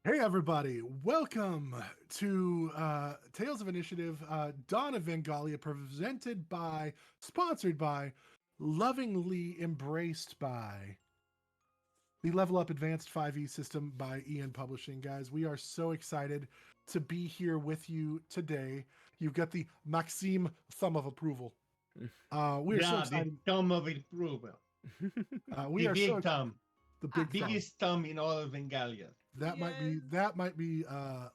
Hey everybody, welcome to Tales of Initiative, Dawn of Vengalia, sponsored by, lovingly embraced by the Level Up Advanced 5e system by Ian Publishing. Guys, we are so excited to be here with you today. You've got the Maxime thumb of approval. We are so Yeah, the excited. thumb of approval. We The are so big thumb. the big thumb. Biggest thumb in all of Vengalia. That might be that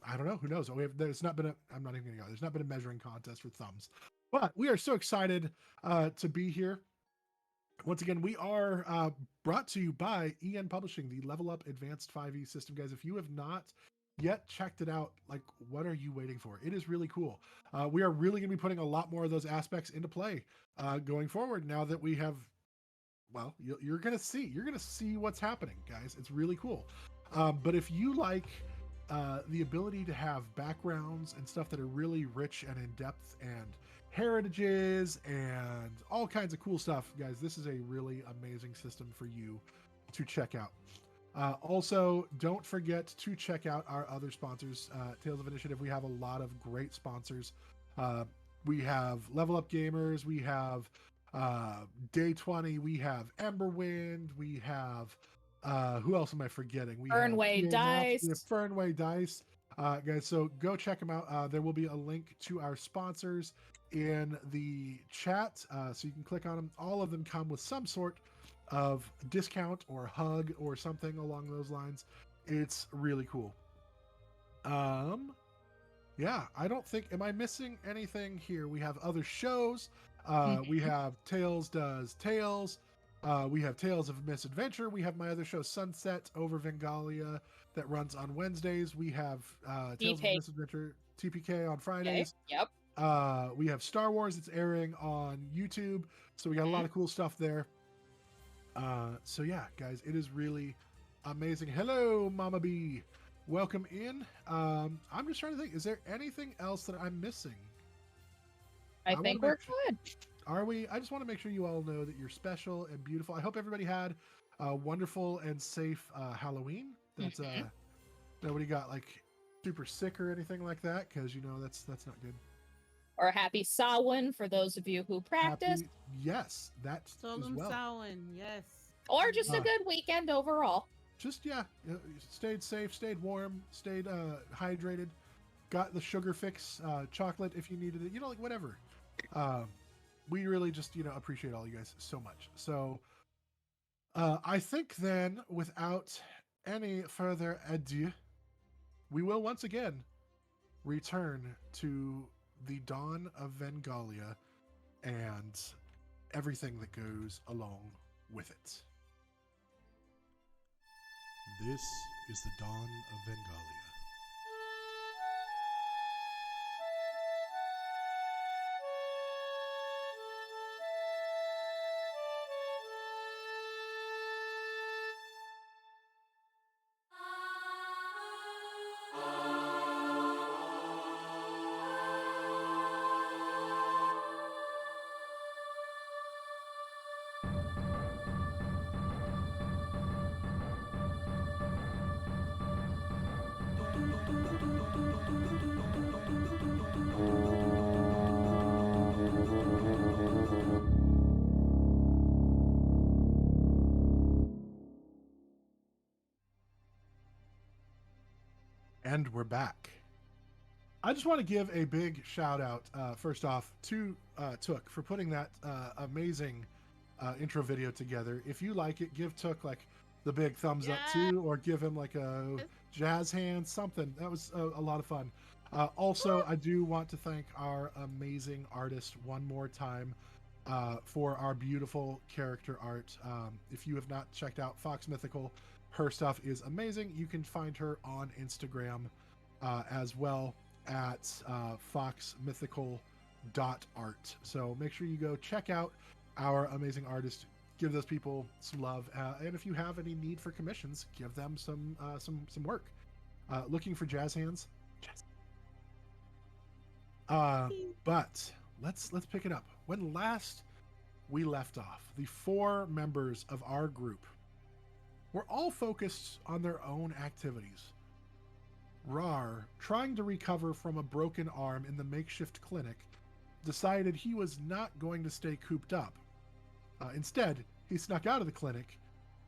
I don't know. Who knows? There's not been a. I'm not even gonna go. There's not been a measuring contest for thumbs, but we are so excited to be here. Once again, we are brought to you by EN Publishing, the Level Up Advanced 5e system, guys. If you have not yet checked it out, like, what are you waiting for? It is really cool. We are really going to be putting a lot more of those aspects into play going forward. Now that we have, well, you're going to see what's happening, guys. It's really cool. But if you like the ability to have backgrounds and stuff that are really rich and in depth and heritages and all kinds of cool stuff, guys, this is a really amazing system for you to check out. Also, don't forget to check out our other sponsors. Tales of Initiative, we have a lot of great sponsors. We have Level Up Gamers, we have Day 20, we have Emberwind, we have who else am I forgetting? We Fernway have Dice. We have Fernway Dice. Guys, so go check them out. There will be a link to our sponsors in the chat, so you can click on them. All of them come with some sort of discount or hug or something along those lines. It's really cool. Yeah, I don't think, am I missing anything here? We have other shows. We have Tales Does Tales. We have Tales of Misadventure. We have my other show, Sunset over Vengalia, that runs on Wednesdays. We have Tales of Misadventure, TPK, on Fridays. Okay. Yep. We have Star Wars. It's airing on YouTube. So we got a lot of cool stuff there. So yeah, guys, it is really amazing. Hello, Mama B. Welcome in. I'm just trying to think, is there anything else that I'm missing? I think we're good. Are we? I just want to make sure you all know that you're special and beautiful. I hope everybody had a wonderful and safe Halloween. That's nobody got like super sick or anything like that, because you know that's not good. Or a happy Samhain for those of you who practice. Yes, that as well. Samhain, yes. Or just a good weekend overall. Just stayed safe, stayed warm, stayed hydrated, got the sugar fix, chocolate if you needed it, like whatever. We really just appreciate all you guys so much. So I think then, without any further ado, we will once again return to the dawn of Vengalia and everything that goes along with it. This is the dawn of Vengalia. And we're back. I just want to give a big shout out, first off, to Took for putting that amazing intro video together. If you like it, give Took like the big thumbs up too, or give him like a jazz hand, something. That was a lot of fun. Also, I do want to thank our amazing artist one more time for our beautiful character art. If you have not checked out Fox Mythical, her stuff is amazing. You can find her on Instagram as well at foxmythical.art. So make sure you go check out our amazing artist. Give those people some love. And if you have any need for commissions, give them some work. Looking for jazz hands? Jazz. But let's pick it up. When last we left off, the 4 members of our group were all focused on their own activities. Rar, trying to recover from a broken arm in the makeshift clinic, decided he was not going to stay cooped up. Instead, he snuck out of the clinic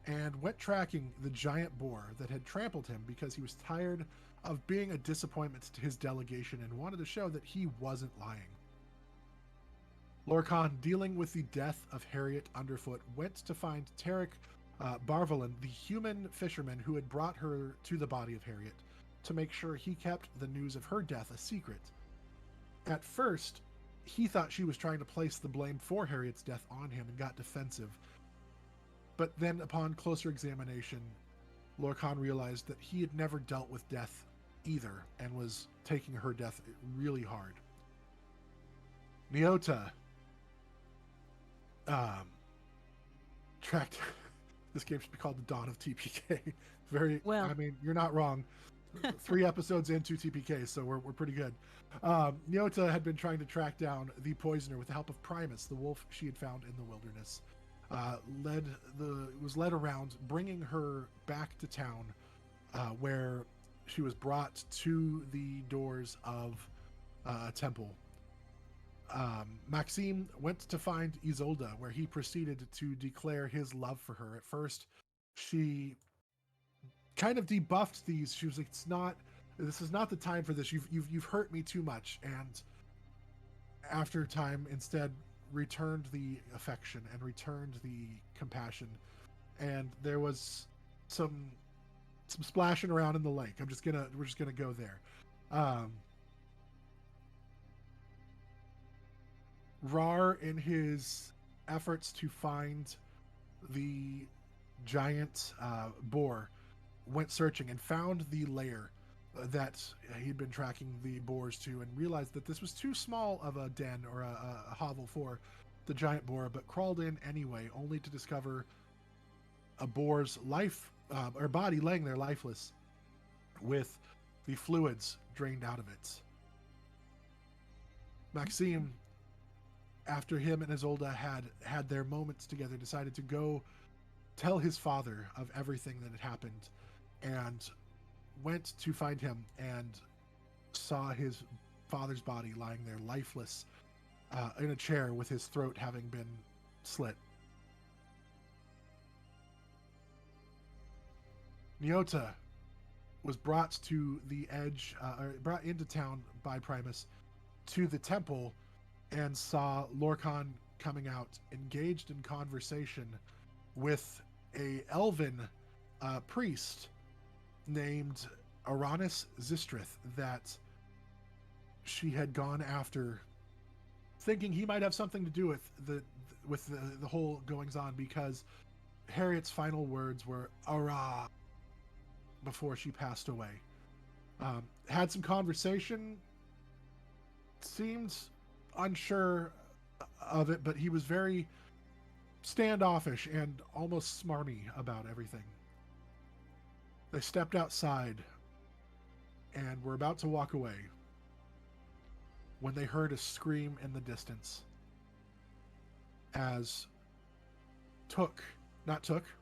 and went tracking the giant boar that had trampled him because he was tired of being a disappointment to his delegation and wanted to show that he wasn't lying. Lorcan, dealing with the death of Harriet Underfoot, went to find Tarek Barvalin, the human fisherman who had brought her to the body of Harriet, to make sure he kept the news of her death a secret. At first, he thought she was trying to place the blame for Harriet's death on him and got defensive. But then, upon closer examination, Lorcan realized that he had never dealt with death either and was taking her death really hard. Nyota tracked. This game should be called The Dawn of TPK. Very well. I mean, you're not wrong. 3 episodes into TPK, so we're pretty good. Nyota had been trying to track down the poisoner with the help of Primus, the wolf she had found in the wilderness. Was led around, bringing her back to town, where she was brought to the doors of a temple. Maxime went to find Isolde, where he proceeded to declare his love for her. At first, she kind of debuffed these. She was like, this is not the time for this. You've hurt me too much. And after time, instead returned the affection and returned the compassion. And there was some splashing around in the lake. We're just gonna go there. Rar, in his efforts to find the giant boar, went searching and found the lair that he'd been tracking the boars to, and realized that this was too small of a den or a hovel for the giant boar, but crawled in anyway, only to discover a boar's body laying there lifeless, with the fluids drained out of it. Maxime, after him and Isolde had their moments together, decided to go tell his father of everything that had happened, and went to find him and saw his father's body lying there lifeless in a chair with his throat having been slit. Nyota was brought to the edge, or brought into town by Primus to the temple, and saw Lorcan coming out, engaged in conversation with a elven priest named Aranis Zistrith that she had gone after, thinking he might have something to do with the whole goings on, because Harriet's final words were "Ara" before she passed away. Had some conversation, seemed unsure of it, but he was very standoffish and almost smarmy about everything. They stepped outside and were about to walk away when they heard a scream in the distance as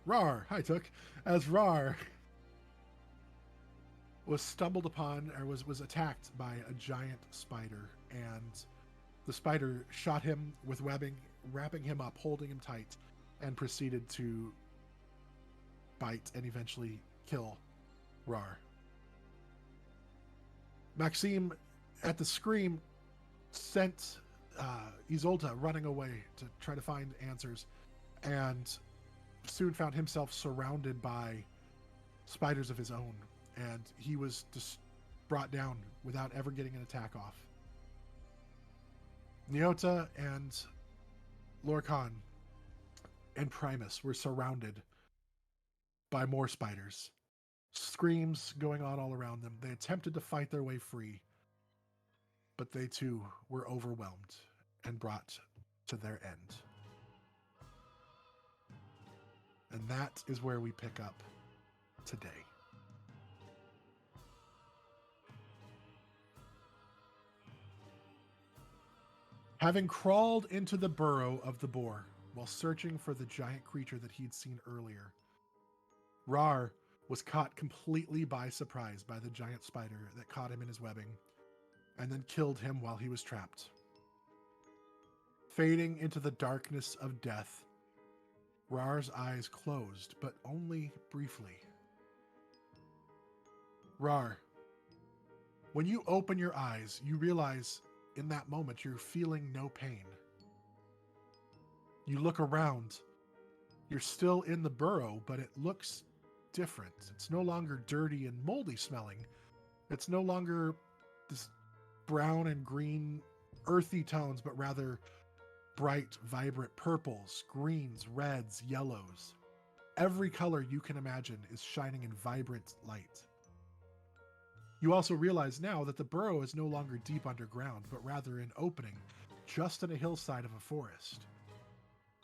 Rar was stumbled upon, or was attacked by a giant spider, and the spider shot him with webbing, wrapping him up, holding him tight, and proceeded to bite and eventually kill Rar. Maxime, at the scream, sent Isolde running away to try to find answers, and soon found himself surrounded by spiders of his own, and he was just brought down without ever getting an attack off. Nyota and Lorcan and Primus were surrounded by more spiders. Screams going on all around them. They attempted to fight their way free, but they too were overwhelmed and brought to their end. And that is where we pick up today. Having crawled into the burrow of the boar while searching for the giant creature that he'd seen earlier, Rar was caught completely by surprise by the giant spider that caught him in his webbing and then killed him while he was trapped. Fading into the darkness of death, Rar's eyes closed, but only briefly. Rar, when you open your eyes, you realize in that moment you're feeling no pain. You look around. You're still in the burrow, but it looks different. It's no longer dirty and moldy smelling. It's no longer this brown and green earthy tones, but rather bright, vibrant purples, greens, reds, yellows. Every color you can imagine is shining in vibrant light. You also realize now that the burrow is no longer deep underground, but rather an opening just in a hillside of a forest.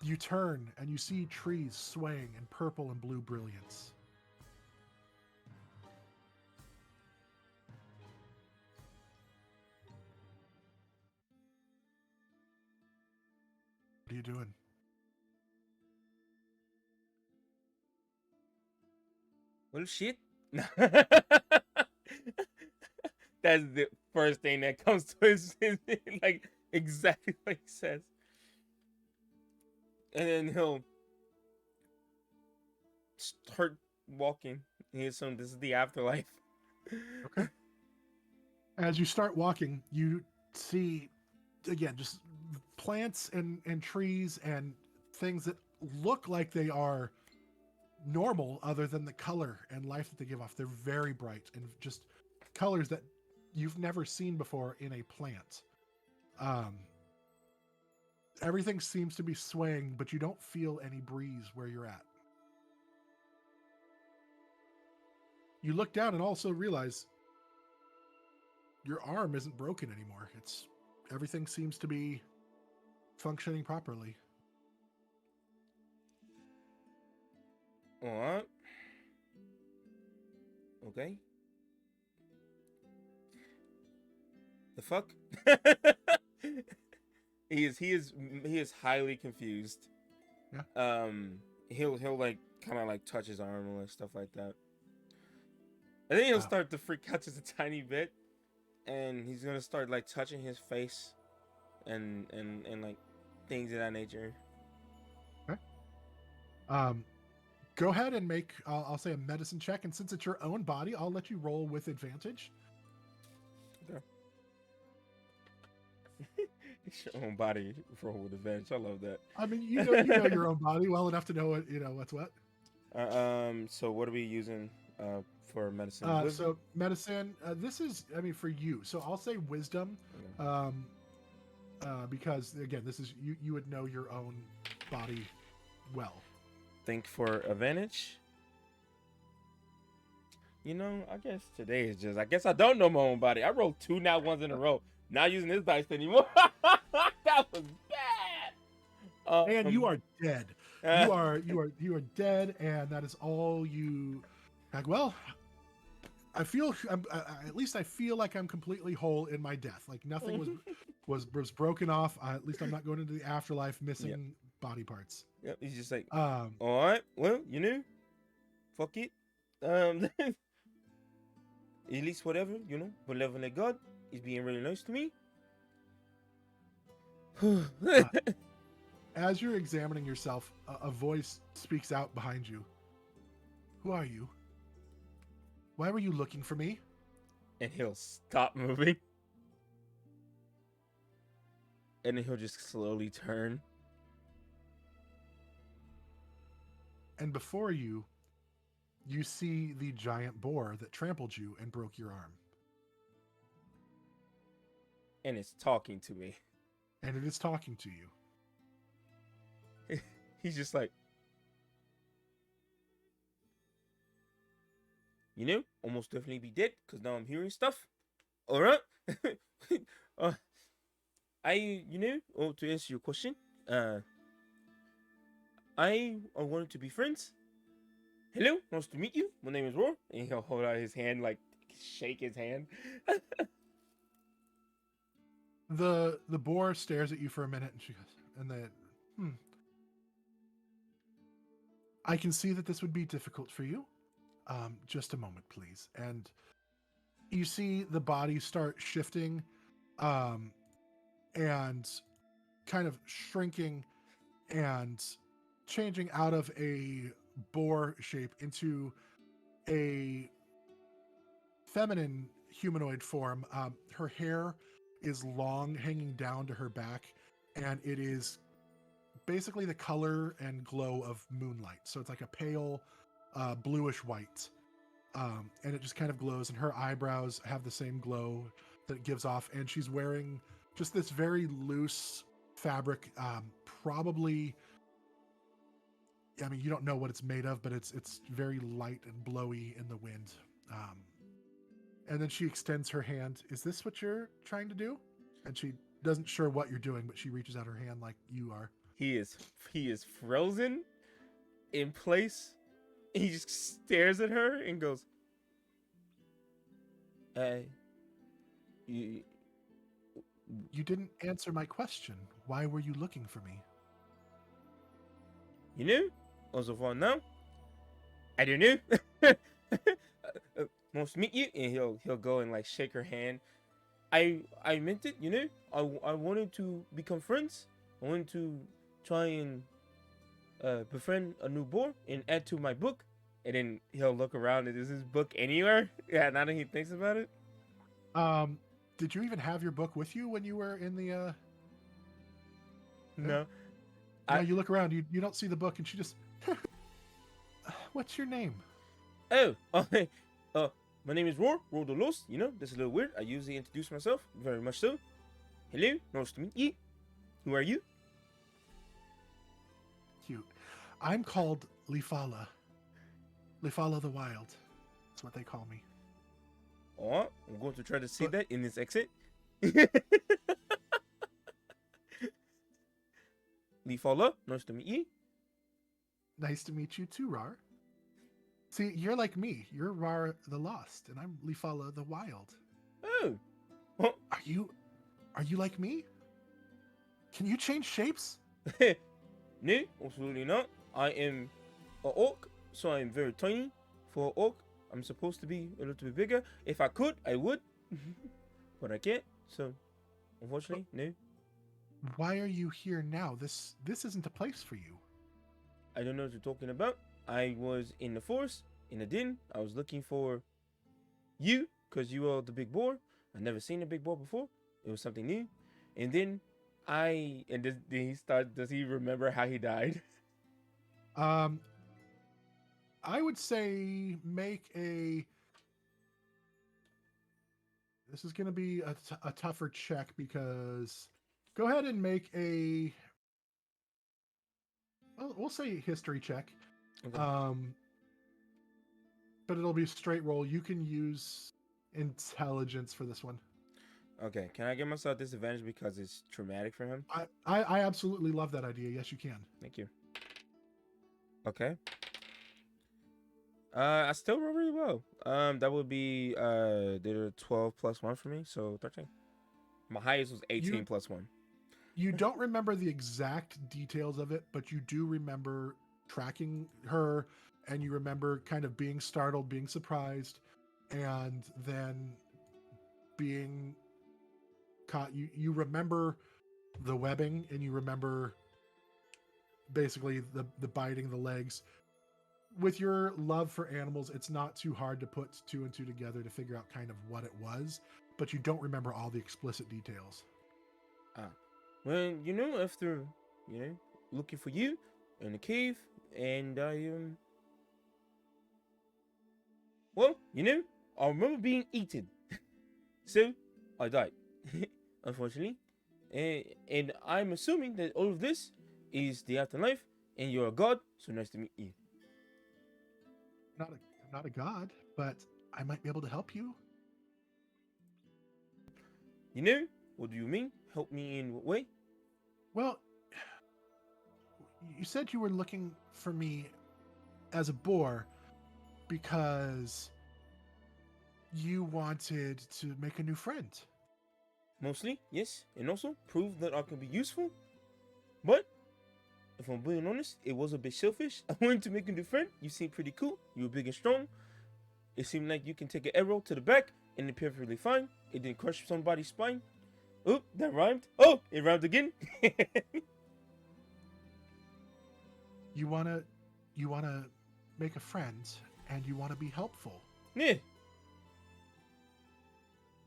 You turn and you see trees swaying in purple and blue brilliance. What are you doing? Well, shit. That's the first thing that comes to his like exactly what he says. And then he'll start walking. He assumes this is the afterlife. Okay. As you start walking, you see, again, just plants and trees and things that look like they are normal other than the color and life that they give off. They're very bright and just colors that you've never seen before in a plant. Everything seems to be swaying, but you don't feel any breeze where you're at. You look down and also realize your arm isn't broken anymore. Everything seems to be functioning properly. Alright. Okay. The fuck? He is highly confused. Yeah. He'll like kind of like touch his arm and like stuff like that. And then he'll start to freak out just a tiny bit, and he's gonna start like touching his face, and like things of that nature. Okay. Go ahead and make I'll say a medicine check, and since it's your own body, I'll let you roll with advantage. Okay. It's your own body roll with advantage. I love that. I mean, you know your own body well enough to know what what's what. So what are we using for medicine? So medicine. This is, I mean, for you. So I'll say wisdom, because again, this is you would know your own body well. Think for advantage. You know, I guess today is just. I guess I don't know my own body. I rolled 2 nat ones in a row. Not using this dice anymore. That was bad. And you are dead. You are dead, and that is all you. Like, well, I feel. At least I feel like I'm completely whole in my death. Like nothing was broken off. At least I'm not going into the afterlife missing body parts. Yep. He's just like, all right. Well, you know, fuck it. At least whatever, you know, benevolent God is being really nice to me. As you're examining yourself, a voice speaks out behind you. Who are you? Why were you looking for me? And he'll stop moving. And then he'll just slowly turn. And before you, you see the giant boar that trampled you and broke your arm. And it's talking to me. And it is talking to you. He's just like, you know, almost definitely be dead because now I'm hearing stuff. All right. To answer your question, I wanted to be friends. Hello, nice to meet you. My name is Roar. And he'll hold out his hand, like shake his hand. The boar stares at you for a minute, and she goes, and then, I can see that this would be difficult for you. Just a moment, please. And you see the body start shifting, and kind of shrinking and changing out of a boar shape into a feminine humanoid form. Her hair is long, hanging down to her back, and it is basically the color and glow of moonlight. So it's like a pale, bluish white, and it just kind of glows. And her eyebrows have the same glow that it gives off. And she's wearing just this very loose fabric, probably. I mean, you don't know what it's made of, but it's very light and blowy in the wind. And then she extends her hand. Is this what you're trying to do? And she doesn't sure what you're doing, but she reaches out her hand like you are. He is frozen in place. He just stares at her and goes, you You didn't answer my question. Why were you looking for me? you know? Also far now, I don't know. Nice to meet you. And he'll go and like shake her hand. I meant it, you know. I wanted to become friends. I wanted to try and befriend a new boar and add to my book. And then he'll look around and is his book anywhere? Yeah, now that he thinks about it. Did you even have your book with you when you were in the No. No, you look around, you don't see the book, and she just what's your name? Oh, my name is Roar the Lost. You know, that's a little weird. I usually introduce myself, very much so. Hello, nice to meet you. Who are you? Cute. I'm called Lifala. Lifala the Wild. That's what they call me. Oh, I'm going to try to say But- that in this accent. Lifala, nice to meet you. Nice to meet you too, Rar. See, you're like me. You're Rar the Lost, and I'm Lifala the Wild. Oh, Are you like me? Can you change shapes? no, absolutely not. I am an orc, so I am very tiny. For an orc, I'm supposed to be a little bit bigger. If I could, I would, but I can't. So, unfortunately, no. Why are you here now? This isn't a place for you. I don't know what you're talking about. I was in the forest, in a den. I was looking for you, because you are the big boar. I've never seen a big boar before. It was something new. And then then does he remember how he died? I would say make a. This is going to be a tougher check because. Go ahead and make a. We'll say history check. Okay. But it'll be a straight roll. You can use intelligence for this one. Okay, can I give myself disadvantage because it's traumatic for him? I absolutely love that idea. Yes, you can. Thank you. Okay. I still roll really well. That would be the 12 plus 1 for me, so 13. My highest was 18 plus 1. You don't remember the exact details of it, but you do remember tracking her, and you remember kind of being startled, being surprised, and then being caught. You remember the webbing, and you remember basically the biting the legs. With your love for animals, it's not too hard to put two and two together to figure out kind of what it was, but you don't remember all the explicit details. Well, you know, after, looking for you in the cave, and well, I remember being eaten. So, I died, unfortunately. And I'm assuming that all of this is the afterlife, and you're a god, so nice to meet you. I'm not a god, but I might be able to help you. What do you mean? Help me in what way? Well, you said you were looking for me as a boar because you wanted to make a new friend. Mostly, yes, and also prove that I can be useful. But if I'm being honest, it was a bit selfish. I wanted to make a new friend. You seem pretty cool. You were big and strong. It seemed like you can take an arrow to the back and it's perfectly fine. It didn't crush somebody's spine. Oh, that rhymed. Oh, it rhymed again. You wanna make a friend, and you wanna be helpful. Yeah.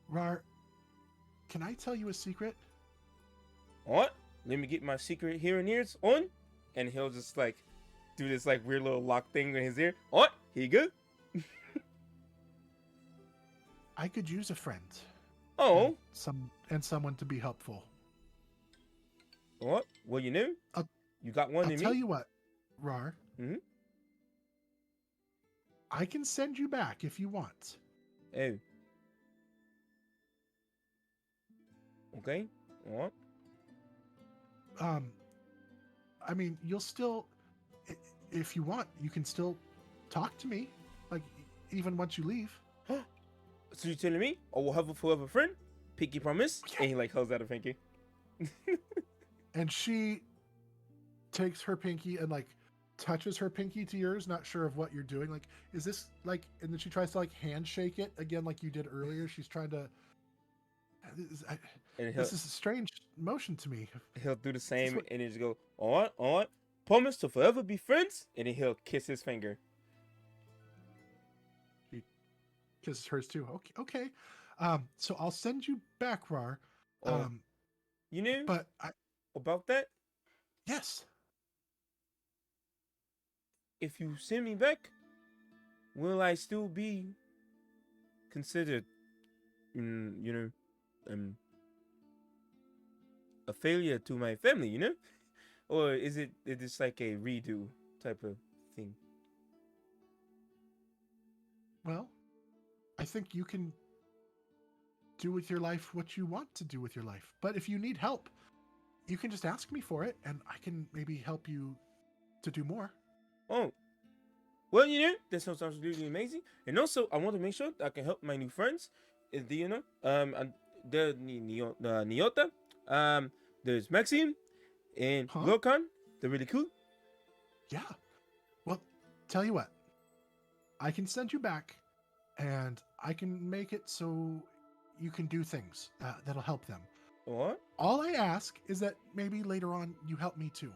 Rar, can I tell you a secret? What? Let me get my secret hearing ears on, and he'll just like do this like weird little lock thing in his ear. What? Here you go. I could use a friend. Oh. And someone to be helpful. What? Well, you know, you got one I'll in tell me. you what, Rar. Mhm. I can send you back if you want. Oh. Okay. What? I mean, you'll still, if you want, you can still talk to me, like even once you leave. So you're telling me I will have a forever friend? Pinky promise? Yeah. And he like holds out a pinky. And she takes her pinky and like touches her pinky to yours, not sure of what you're doing. Like, is this like? And then she tries to like handshake it again, like you did earlier. She's trying to. And This is a strange motion to me. he'll do the same what- and he just go, all right, promise to forever be friends, and then he'll kiss his finger. Kisses hers too. Okay. So I'll send you back, Rar. Oh, you knew But about that? yes, If you send me back, will I still be considered, a failure to my family, you know? Or is it like a redo type of thing? well, I think you can do with your life what you want to do with your life. But if you need help, you can just ask me for it, and I can maybe help you to do more. Oh, well, that sounds really amazing. And also, I want to make sure that I can help my new friends. And the Niota, there's Maxime and Huh? Lokan. They're really cool. Yeah. Well, tell you what, I can send you back, and I can make it so you can do things that'll help them. What? All I ask is that maybe later on you help me too.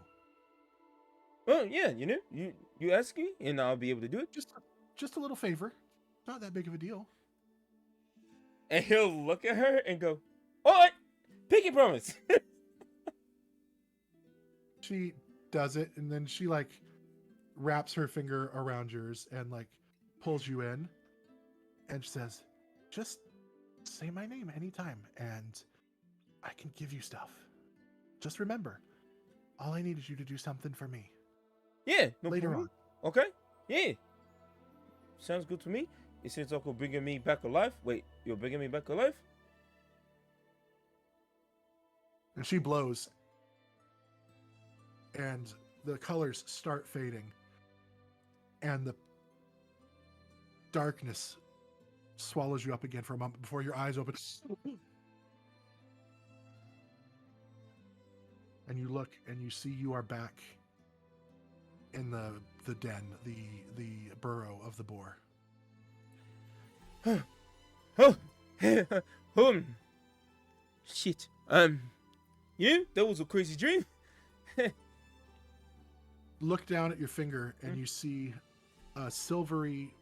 Oh yeah, you ask me, and I'll be able to do it. Just a little favor. Not that big of a deal. And he'll look at her and go, "All right, pinky promise." She does it, and then she like wraps her finger around yours and like pulls you in, and she says, "Just say my name anytime, and I can give you stuff. Just remember, all I need is you to do something for me Yeah, no later problem. on." Okay, yeah, sounds good to me. It seems like you're bringing me back alive. Wait, you're bringing me back alive? And she blows, and the colors start fading, and the darkness swallows you up again for a moment before your eyes open. And you look and you see you are back in the den, the burrow of the boar. Oh, shit. That was a crazy dream. Look down at your finger and you see a silvery,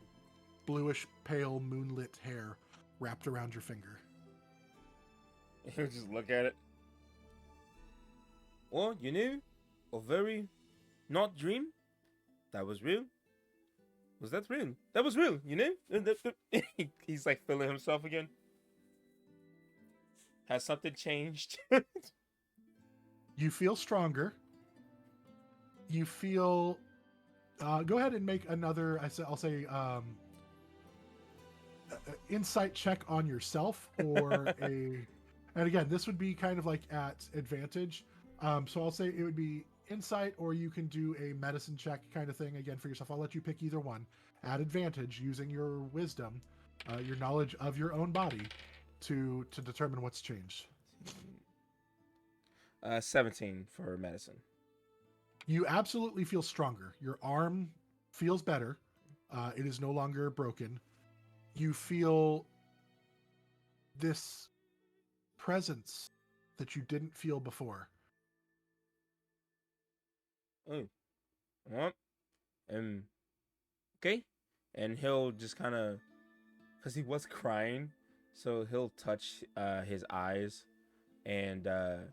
bluish, pale, moonlit hair wrapped around your finger. He'll just look at it. Well, a very not dream. That was real. Was that real? That was real, He's like feeling himself again. Has something changed? You feel stronger. You feel. Go ahead and make another. I'll say insight check on yourself, or a. And again, this would be kind of like at advantage. So I'll say it would be insight, or you can do a medicine check kind of thing again for yourself. I'll let you pick either one. At advantage, using your wisdom, your knowledge of your own body, to determine what's changed. 17 for medicine. You absolutely feel stronger. Your arm feels better. It is no longer broken. you feel this presence that you didn't feel before. Oh, and okay, and he'll just kind of, cause he was crying, so he'll touch his eyes, and the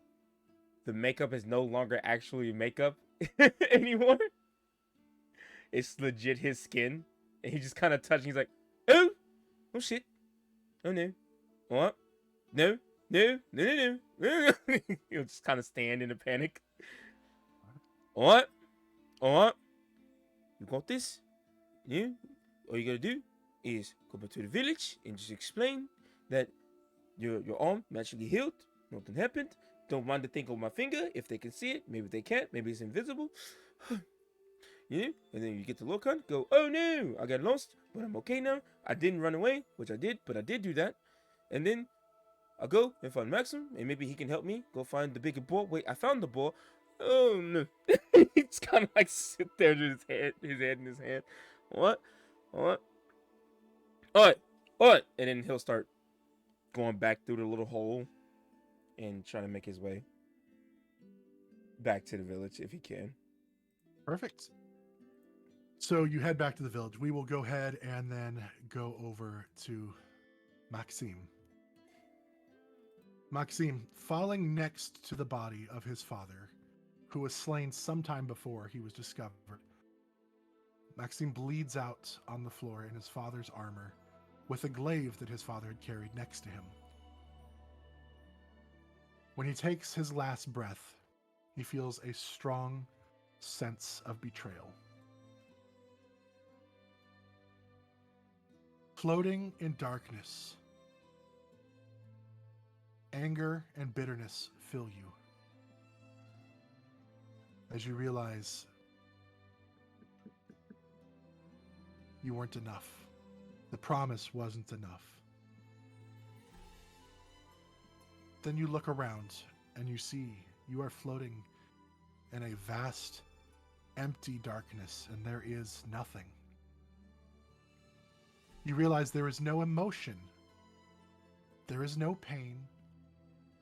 makeup is no longer actually makeup anymore. It's legit his skin, and he just kind of touching. He's like, oh, oh shit, oh no, what? No, no, no, no, no. He'll just kind of stand in a panic. What? What? You got this? Yeah. All you gotta do is go back to the village and just explain that your arm naturally healed. Nothing happened. Don't mind the thing on my finger. If they can see it, maybe they can't. Maybe it's invisible. You know? And then you get to Lokan, go, oh no, I got lost, but I'm okay now. I didn't run away, which I did, but I did do that. And then I'll go and find Maxim, and maybe he can help me go find the bigger boar. Wait, I found the boar. Oh no. He's kind of like sit there with his head in his hand. What? What? Alright, alright. And then he'll start going back through the little hole and trying to make his way back to the village if he can. Perfect. So you head back to the village. We will go ahead and then go over to Maxime. Maxime, falling next to the body of his father, who was slain sometime before he was discovered, Maxime bleeds out on the floor in his father's armor with a glaive that his father had carried next to him. When he takes his last breath, he feels a strong sense of betrayal. Floating in darkness, anger and bitterness fill you as you realize you weren't enough. The promise wasn't enough. Then you look around and you see you are floating in a vast, empty darkness, and there is nothing. You realize there is no emotion. There is no pain.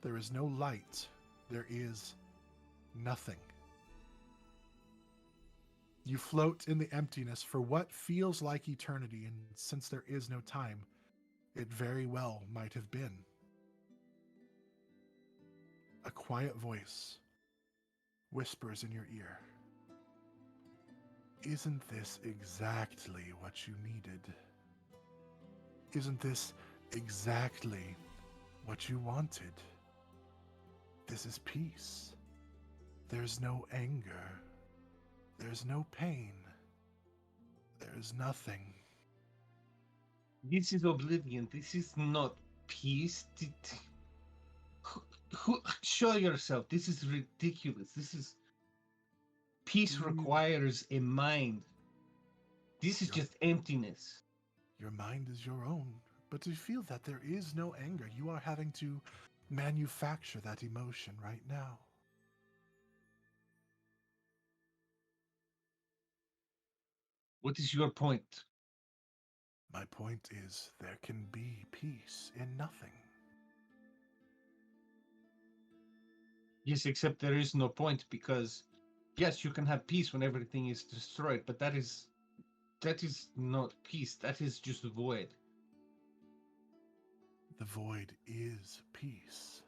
There is no light. There is nothing. You float in the emptiness for what feels like eternity, and since there is no time, it very well might have been. A quiet voice whispers in your ear, "Isn't this exactly what you needed? Isn't this exactly what you wanted? This is peace. There's no anger. There's no pain. There's nothing." This is oblivion. This is not peace. Show yourself. This is ridiculous. This is peace requires a mind. This is just emptiness. Your mind is your own, but to feel that there is no anger, you are having to manufacture that emotion right now. What is your point? My point is, there can be peace in nothing. Yes, except there is no point because, yes, you can have peace when everything is destroyed, but that is not peace. That is just void. The void is peace.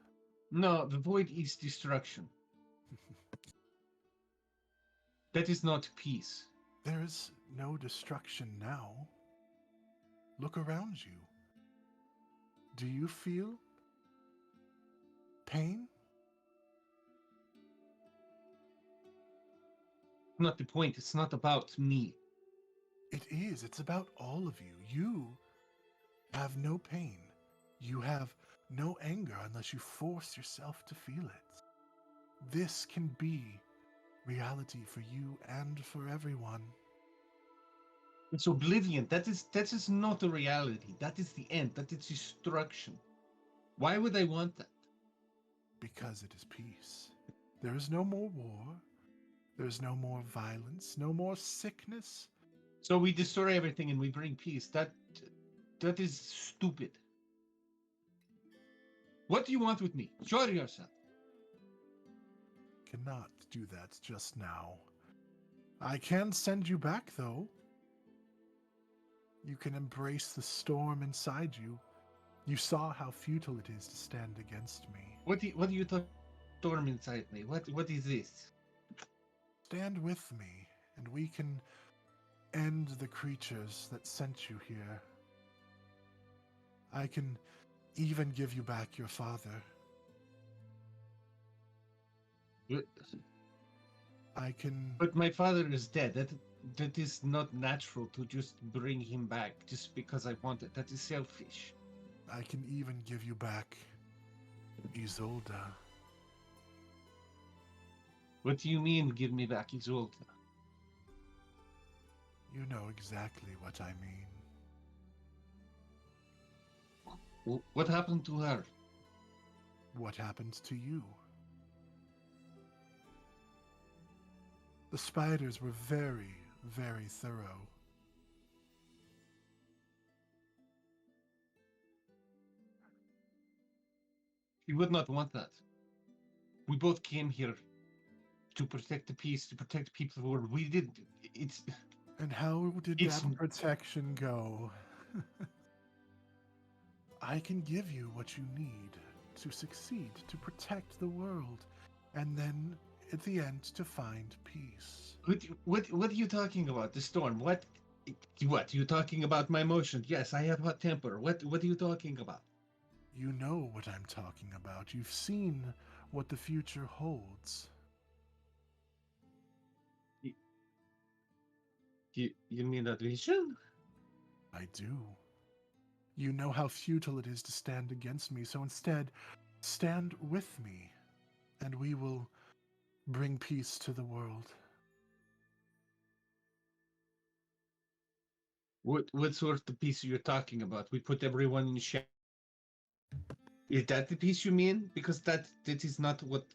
No, the void is destruction. That is not peace. There is no destruction now. Look around you. Do you feel pain? Not the point. It's not about me. It is. It's about all of you. You have no pain. You have no anger unless you force yourself to feel it. This can be reality for you and for everyone. It's oblivion. That is not a reality. That is the end. That is destruction. Why would I want that? Because it is peace. There is no more war. There is no more violence. No more sickness. So we destroy everything and we bring peace. That is stupid. What do you want with me? Show yourself. Cannot do that just now. I can send you back, though. You can embrace the storm inside you. You saw how futile it is to stand against me. What do you talk storm inside me? What is this? Stand with me, and we can end the creatures that sent you here. I can even give you back your father. What? I can... But my father is dead. That is not natural to just bring him back just because I want it. That is selfish. I can even give you back Isolda. What do you mean, give me back Isolde? You know exactly what I mean. What happened to her? What happened to you? The spiders were very, very thorough. He would not want that. We both came here to protect the peace, to protect the people of the world. We did. It's. And how did It's- that protection go? I can give you what you need to succeed, to protect the world, and then at the end to find peace. What are you talking about? The storm? What? You talking about my emotions? Yes, I have hot temper. What are you talking about? You know what I'm talking about. You've seen what the future holds. You mean that vision? I do. You know how futile it is to stand against me, so instead, stand with me, and we will bring peace to the world. What sort of peace are you talking about? We put everyone in shadow. Is that the peace you mean? Because that is not what.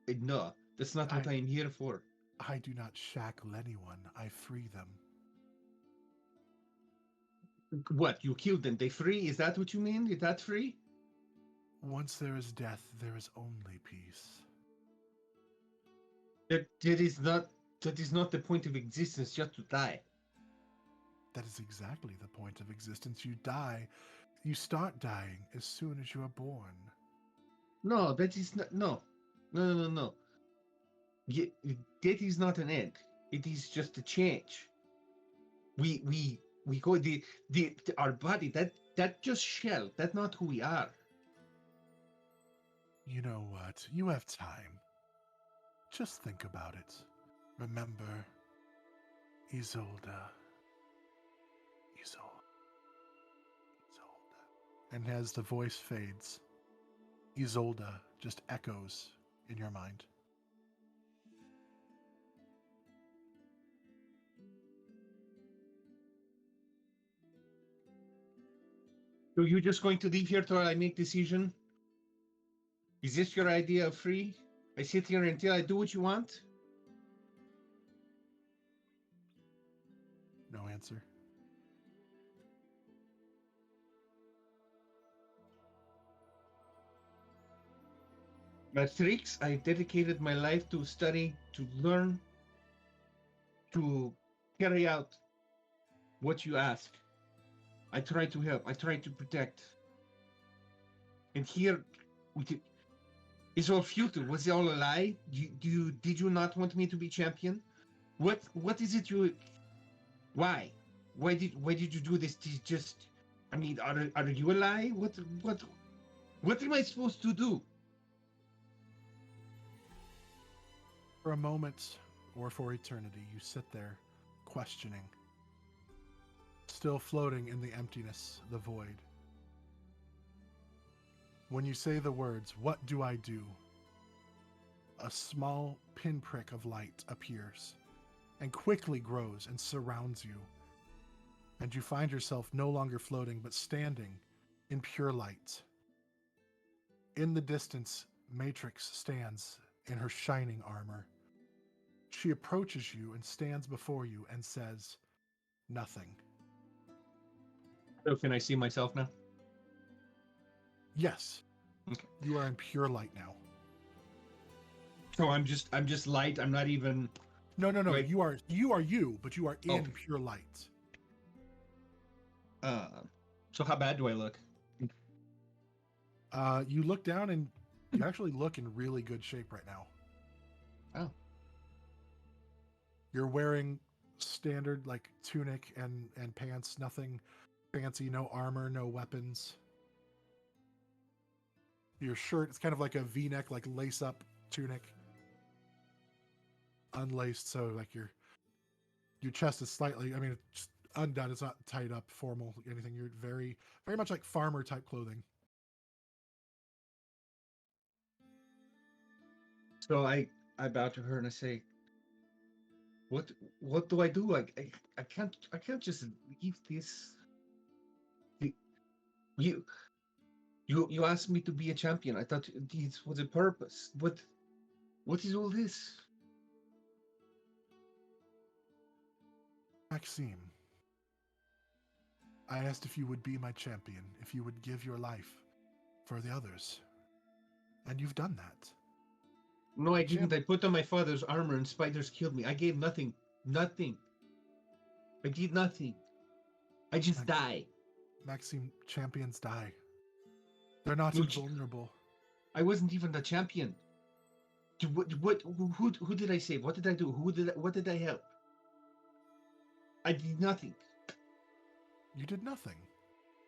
No, that's not what I am here for. I do not shackle anyone. I free them. What? You killed them? They free? Is that what you mean? Is that free? Once there is death, there is only peace. That is not the point of existence. Just to die. That is exactly the point of existence. You die. You start dying as soon as you are born. No, that is not. No. That is not an end. It is just a change. We go our body. That just shell. That's not who we are. You know what? You have time. Just think about it. Remember, Isolda. Isolda. And as the voice fades, Isolda just echoes in your mind. So you're just going to leave here till I make decision? Is this your idea of free? I sit here until I do what you want? No answer. Matrix, I dedicated my life to study, to learn, to carry out what you ask. I try to help. I try to protect. And here, it's all futile. Was it all a lie? Did you not want me to be champion? What is it you? Why? Why did you do this? Just, I mean, are you a lie? What am I supposed to do? For a moment, or for eternity, you sit there, questioning, still floating in the emptiness, the void. When you say the words, "What do I do?" a small pinprick of light appears and quickly grows and surrounds you. And you find yourself no longer floating, but standing in pure light. In the distance, Matrix stands in her shining armor. She approaches you and stands before you and says, "Nothing." So can I see myself now? Yes. Okay. You are in pure light now. So I'm just light. I'm not even. No. Like- You are you, but you are in Oh. pure light. So how bad do I look? You look down and you actually look in really good shape right now. Oh. You're wearing standard like tunic and pants, nothing fancy, no armor, no weapons. Your shirt, it's kind of like a V-neck, like lace-up tunic. Unlaced, so like your chest is slightly, I mean, it's just undone, it's not tied up, formal, anything. You're very, very much like farmer type clothing. So I bow to her and I say, what do I do? I can't just leave this. You you asked me to be a champion. I thought this was a purpose. What is all this? Maxime, I asked if you would be my champion, if you would give your life for the others. And you've done that. No, I didn't. I put on my father's armor and spiders killed me. I gave nothing. Nothing. I did nothing. I just die. Maxime, champions die. They're not No, invulnerable. I wasn't even the champion. Who did I save? What did I do? What did I help? I did nothing. You did nothing.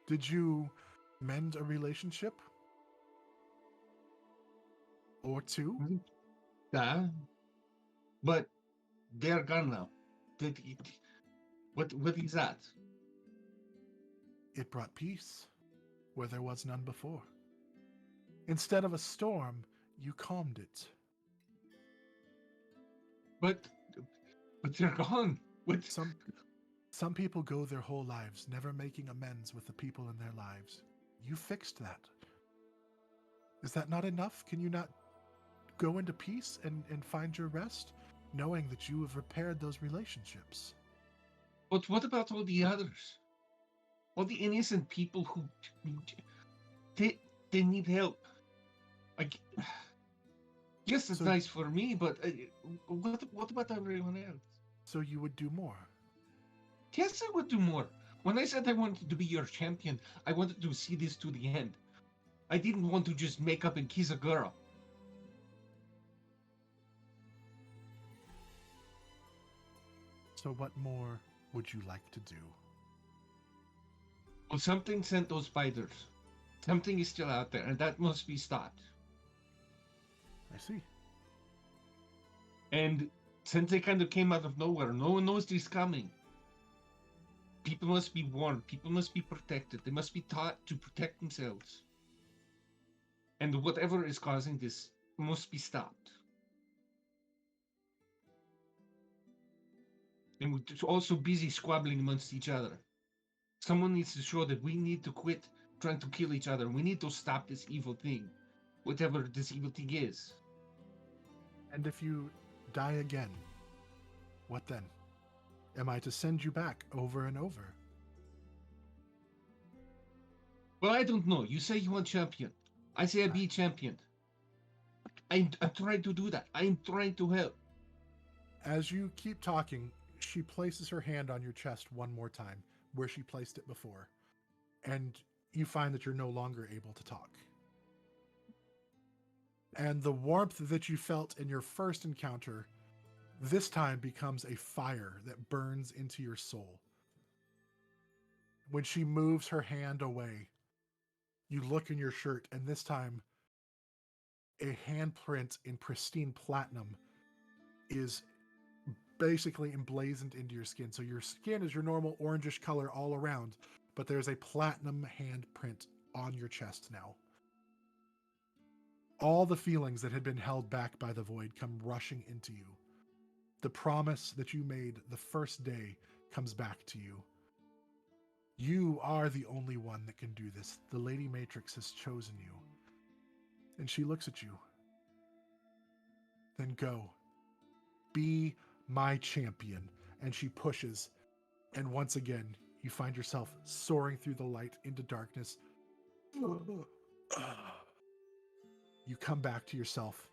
Did you mend a relationship? Or two? Yeah. But they're gone now. What is that? It brought peace where there was none before. Instead of a storm, you calmed it. But they're gone. What? Some people go their whole lives never making amends with the people in their lives. You fixed that. Is that not enough? Can you not go into peace and find your rest, knowing that you have repaired those relationships? But what about all the others? All the innocent people who they need help. Like, yes, it's So- nice for me, but what about everyone else? So you would do more. Yes, I would do more. When I said I wanted to be your champion, I wanted to see this to the end. I didn't want to just make up and kiss a girl. So what more would you like to do? Well, something sent those spiders. Something is still out there, and that must be stopped. I see. And since they kind of came out of nowhere, no one knows this coming. People must be warned. People must be protected. They must be taught to protect themselves. And whatever is causing this must be stopped. And we're also busy squabbling amongst each other. Someone needs to show that we need to quit trying to kill each other. We need to stop this evil thing, whatever this evil thing is. And if you die again, what then? Am I to send you back over and over? Well, I don't know. You say you want champion. I say I be champion. I'm trying to do that. I'm trying to help. As you keep talking, she places her hand on your chest one more time, where she placed it before. And you find that you're no longer able to talk. And the warmth that you felt in your first encounter, this time becomes a fire that burns into your soul. When she moves her hand away, you look in your shirt, and this time, a handprint in pristine platinum is basically emblazoned into your skin. So your skin is your normal orangish color all around, but there's a platinum handprint on your chest now. All the feelings that had been held back by the void come rushing into you. The promise that you made the first day comes back to you. You are the only one that can do this. The Lady Matrix has chosen you. And she looks at you. Then go. Be my champion. And she pushes. And once again, You find yourself soaring through the light into darkness. You come back to yourself,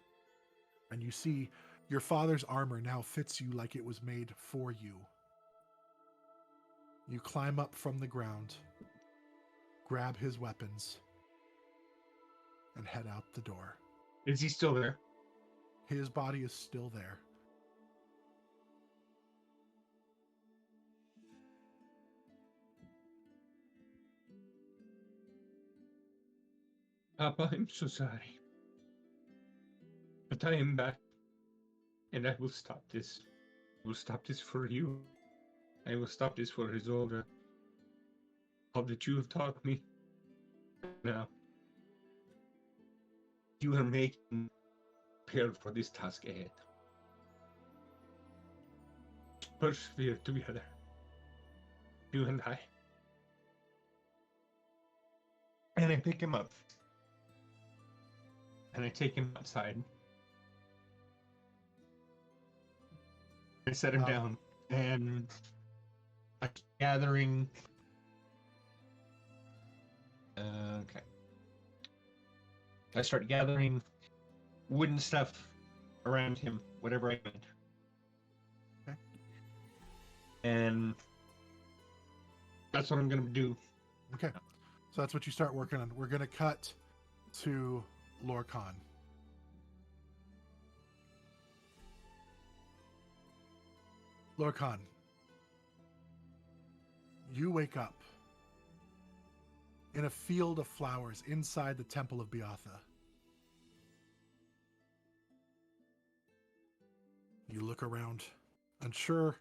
and you see your father's armor now fits you like it was made for you. You climb up from the ground, grab his weapons, and head out the door. Is he still there? His body is still there. Papa, I'm so sorry. But I am back. And I will stop this. I will stop this for you. I will stop this for Isolde. All that you have taught me. Now, you are making prepared for this task ahead. Persevere together. You and I. And I pick him up. And I take him outside. I set him down. And I'm gathering. Okay. I start gathering wooden stuff around him, whatever I find. Okay. And that's what I'm going to do. Okay. So that's what you start working on. We're going to cut to Lorcan. Lorcan, you wake up in a field of flowers inside the Temple of Beatha. You look around, unsure.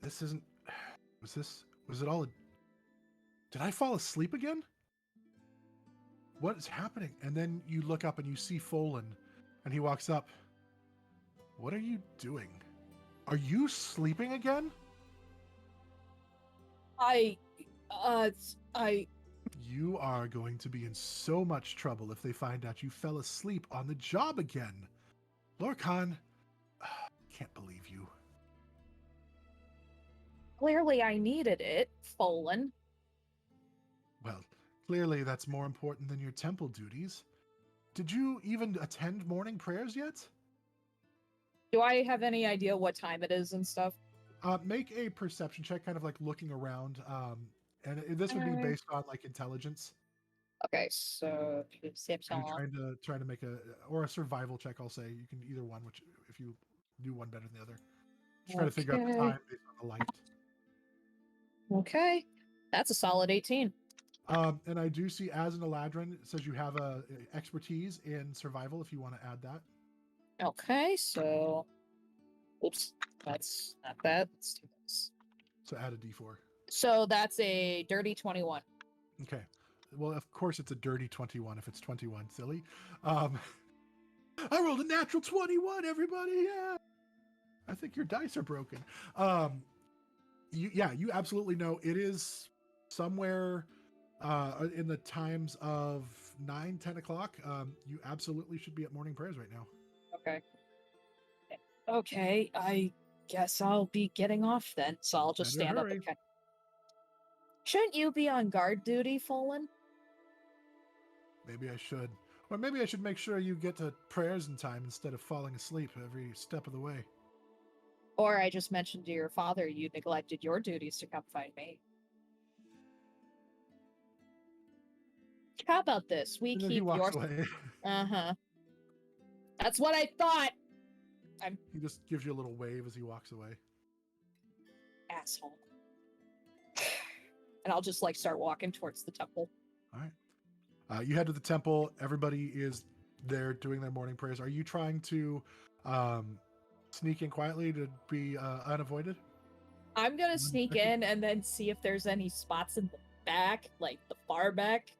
This isn't... Was it all a... Did I fall asleep again? What is happening? And then you look up and you see Folan, and he walks up. What are you doing? Are you sleeping again? You are going to be in so much trouble if they find out you fell asleep on the job again. Lorcan, can't believe you. Clearly I needed it, Folan. Well, clearly that's more important than your temple duties. Did you even attend morning prayers yet? Do I have any idea what time it is and stuff? Make a perception check, kind of like looking around. And this would be based on like intelligence. Okay, so perception. You're trying to make a survival check. I'll say you can either one, which if you do one better than the other, just try to figure out the time based on the light. Okay, that's a solid 18. And I do see, as an Eladrin, it says you have a expertise in survival. If you want to add that. Okay, so, oops, that's not that. Let's do this. So add a D4. So that's a dirty 21. Okay. Well, of course it's a dirty 21 if it's 21, silly. I rolled a natural 21, everybody. Yeah. I think your dice are broken. You absolutely know it is somewhere in the times of 9, 10 o'clock. You absolutely should be at morning prayers right now. Okay. Okay, I guess I'll be getting off then, so I'll just Better stand up hurry. and Shouldn't you be on guard duty, Folan? Maybe I should. Or maybe I should make sure you get to prayers in time instead of falling asleep every step of the way. Or I just mentioned to your father you neglected your duties to come find me. How about this? We And then keep he walks your... away. Uh-huh. That's what I thought! He just gives you a little wave as he walks away. Asshole. And I'll just, start walking towards the temple. All right. You head to the temple. Everybody is there doing their morning prayers. Are you trying to sneak in quietly to be unavoided? I'm gonna sneak in and then see if there's any spots in the back, like the far back.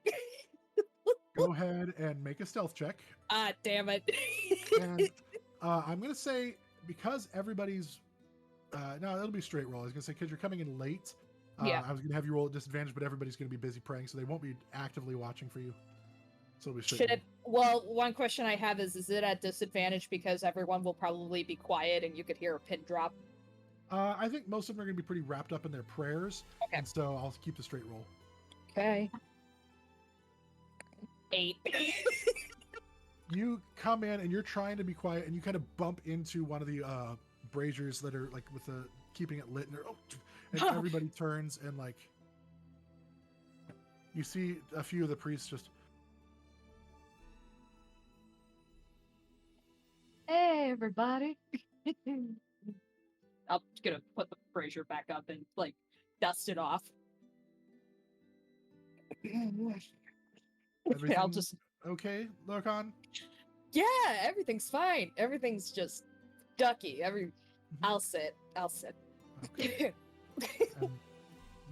Go ahead and make a stealth check. Ah, damn it. And I'm going to say, because everybody's... no, it'll be straight roll. I was going to say, because you're coming in late, Yeah. I was going to have you roll at disadvantage, but everybody's going to be busy praying, so they won't be actively watching for you. So it'll be straight Should roll. it? Well, one question I have is it at disadvantage because everyone will probably be quiet and you could hear a pin drop? I think most of them are going to be pretty wrapped up in their prayers, Okay. and so I'll keep the straight roll. Okay. 8. You come in and you're trying to be quiet, and you kind of bump into one of the braziers that are like with the keeping it lit, and everybody turns and like you see a few of the priests just. Hey, everybody. I'm gonna put the brazier back up and like dust it off. Everything I'll just. okay, Lorcan? Yeah, everything's fine. Everything's just ducky. Mhm. I'll sit. Okay. And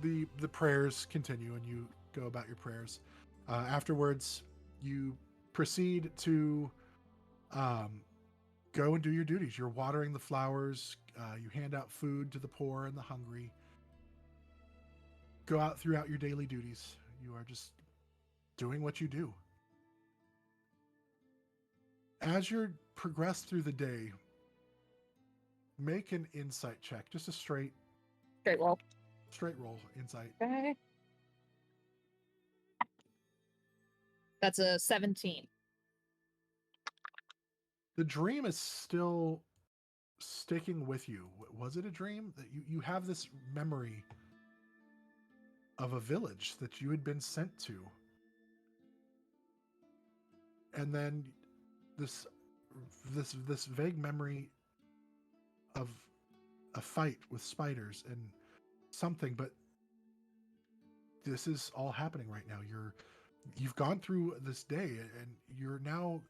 the prayers continue, and you go about your prayers. Afterwards, you proceed to go and do your duties. You're watering the flowers. You hand out food to the poor and the hungry. Go out throughout your daily duties. You are just doing what you do. As you progress through the day, make an insight check. Just a straight Straight roll. insight. Okay. That's a 17. The dream is still sticking with you. Was it a dream? That you have this memory of a village that you had been sent to. And then this vague memory of a fight with spiders and something, but this is all happening right now. You've gone through this day and you're now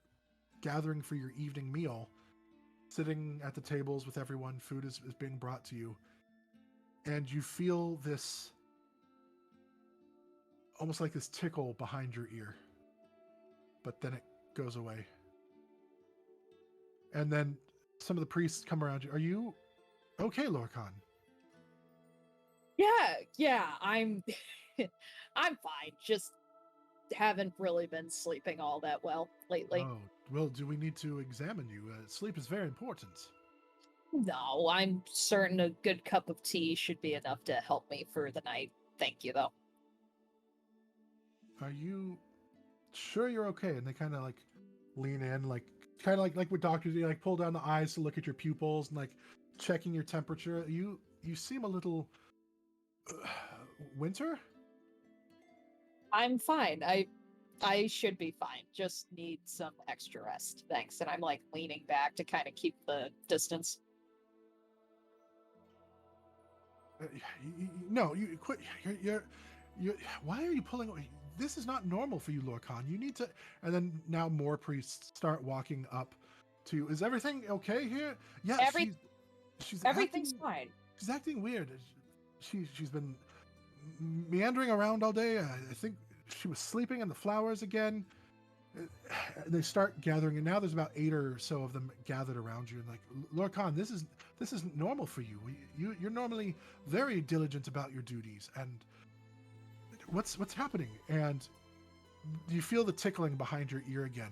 gathering for your evening meal, sitting at the tables with everyone. Food is being brought to you, and you feel this almost like this tickle behind your ear, but then it goes away. And then some of the priests come around you. Are you okay, Lorcan? Yeah, I'm I'm fine. Just haven't really been sleeping all that well lately. Oh, well, do we need to examine you? Sleep is very important. No, I'm certain a good cup of tea should be enough to help me for the night. Thank you, though. Are you sure you're okay? And they kind of like lean in, like kind of like what doctors do, like pull down the eyes to look at your pupils and like checking your temperature. You seem a little winter. I'm fine. I should be fine. Just need some extra rest. Thanks. And I'm like leaning back to kind of keep the distance. No, you quit. You're. Why are you pulling away? This is not normal for you, Lorcan. You need to. And then now more priests start walking up to. Is everything okay here? Yeah, she's Everything's acting, fine. she's acting weird. She's been meandering around all day. I think she was sleeping in the flowers again. They start gathering, and now there's about 8 or so of them gathered around you. And like, Lorcan, this isn't normal for you. You're normally very diligent about your duties. And what's happening? And you feel the tickling behind your ear again.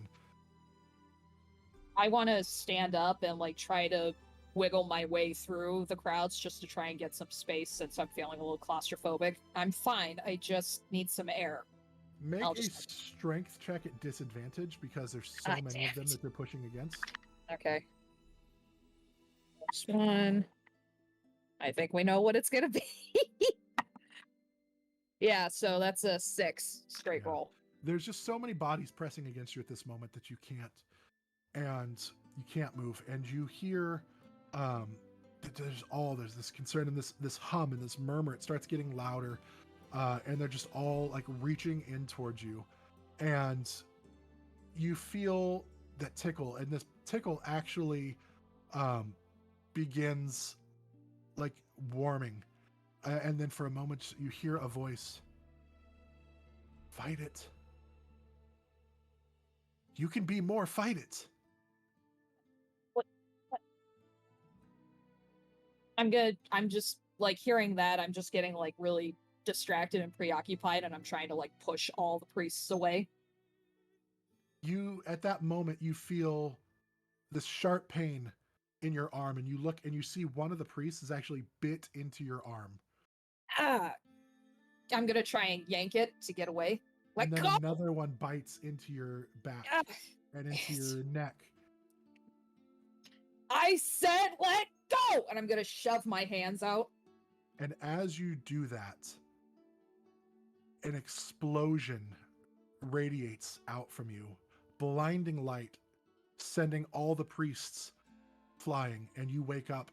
I want to stand up and like try to wiggle my way through the crowds just to try and get some space since I'm feeling a little claustrophobic. I'm fine. I just need some air. Make a strength check at disadvantage because there's so many of them that they're pushing against. Okay. This one. I think we know what it's gonna be. Yeah, so that's a 6 straight roll. There's just so many bodies pressing against you at this moment that you can't move. And you hear there's this concern and this hum and this murmur. It starts getting louder. And they're just all like reaching in towards you, and you feel that tickle, and this tickle actually begins like warming, and then for a moment you hear a voice. Fight it. You can be more. Fight it. What? I'm just like hearing that. I'm just getting like really distracted and preoccupied, and I'm trying to like push all the priests away. You at that moment you feel this sharp pain in your arm, and you look and you see one of the priests is actually bit into your arm. Ah, I'm gonna try and yank it to get away. Let And then go! another one bites into your back Ah, and into your neck. I said let go! And I'm gonna shove my hands out. And as you do that, an explosion radiates out from you, blinding light, sending all the priests flying. And you wake up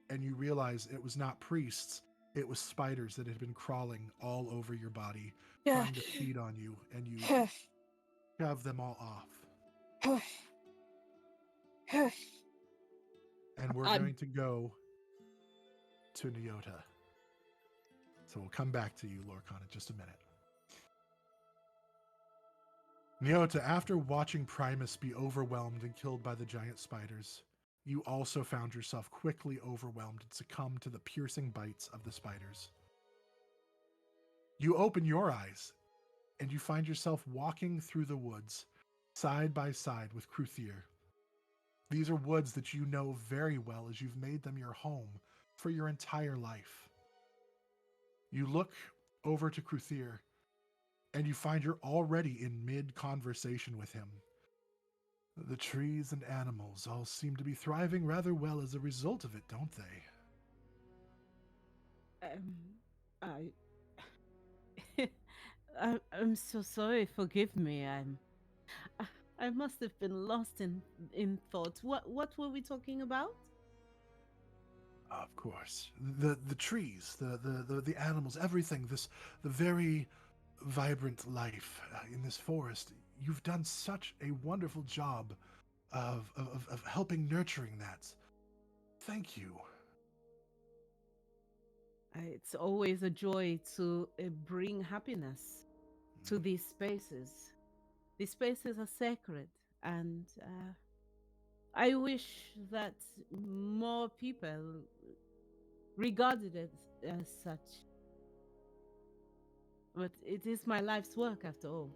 and you realize it was not priests, it was spiders that had been crawling all over your body, trying to feed on you, and you shove them all off. And we're going to go to Nyota. So we'll come back to you, Lorcan, in just a minute. Nyota, after watching Primus be overwhelmed and killed by the giant spiders, you also found yourself quickly overwhelmed and succumbed to the piercing bites of the spiders. You open your eyes, and you find yourself walking through the woods, side by side with Cruthier. These are woods that you know very well as you've made them your home for your entire life. You look over to Cruthier, and you find you're already in mid-conversation with him. The trees and animals all seem to be thriving rather well as a result of it, don't they? I, I'm so sorry. Forgive me. I must have been lost in thought. What were we talking about? Of course. The trees, the animals, everything, the very vibrant life in this forest. You've done such a wonderful job of helping nurturing that. Thank you. It's always a joy to bring happiness to these spaces. These spaces are sacred, and I wish that more people regarded it as such. But it is my life's work, after all.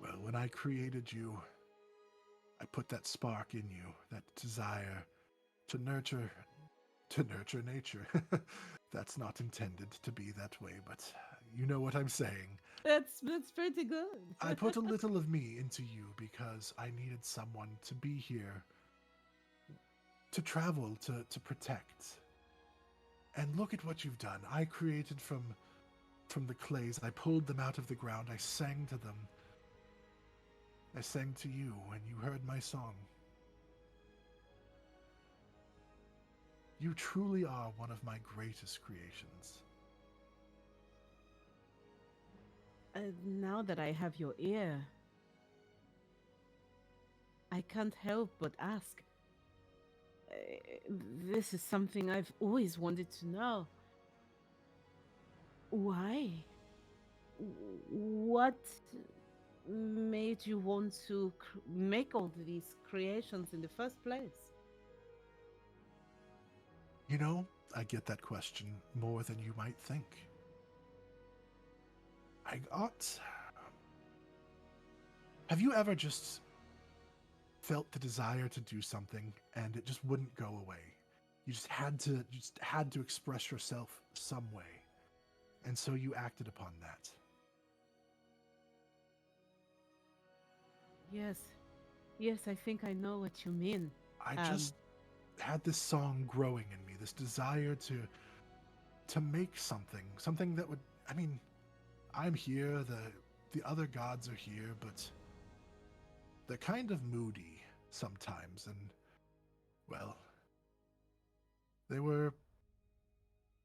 Well, when I created you, I put that spark in you, that desire to nurture nature. That's not intended to be that way, but you know what I'm saying. That's pretty good. I put a little of me into you because I needed someone to be here, to travel, to protect. And look at what you've done. I created from the clays. I pulled them out of the ground. I sang to them. I sang to you, and you heard my song. You truly are one of my greatest creations. Now that I have your ear, I can't help but ask. This is something I've always wanted to know. Why? What made you want to make all these creations in the first place? You know, I get that question more than you might think. Have you ever just felt the desire to do something and it just wouldn't go away? You just had to express yourself some way. And so you acted upon that. Yes, I think I know what you mean. I just had this song growing in me, this desire to make something that would, I mean, I'm here, the other gods are here, but they're kind of moody sometimes, and, well, they were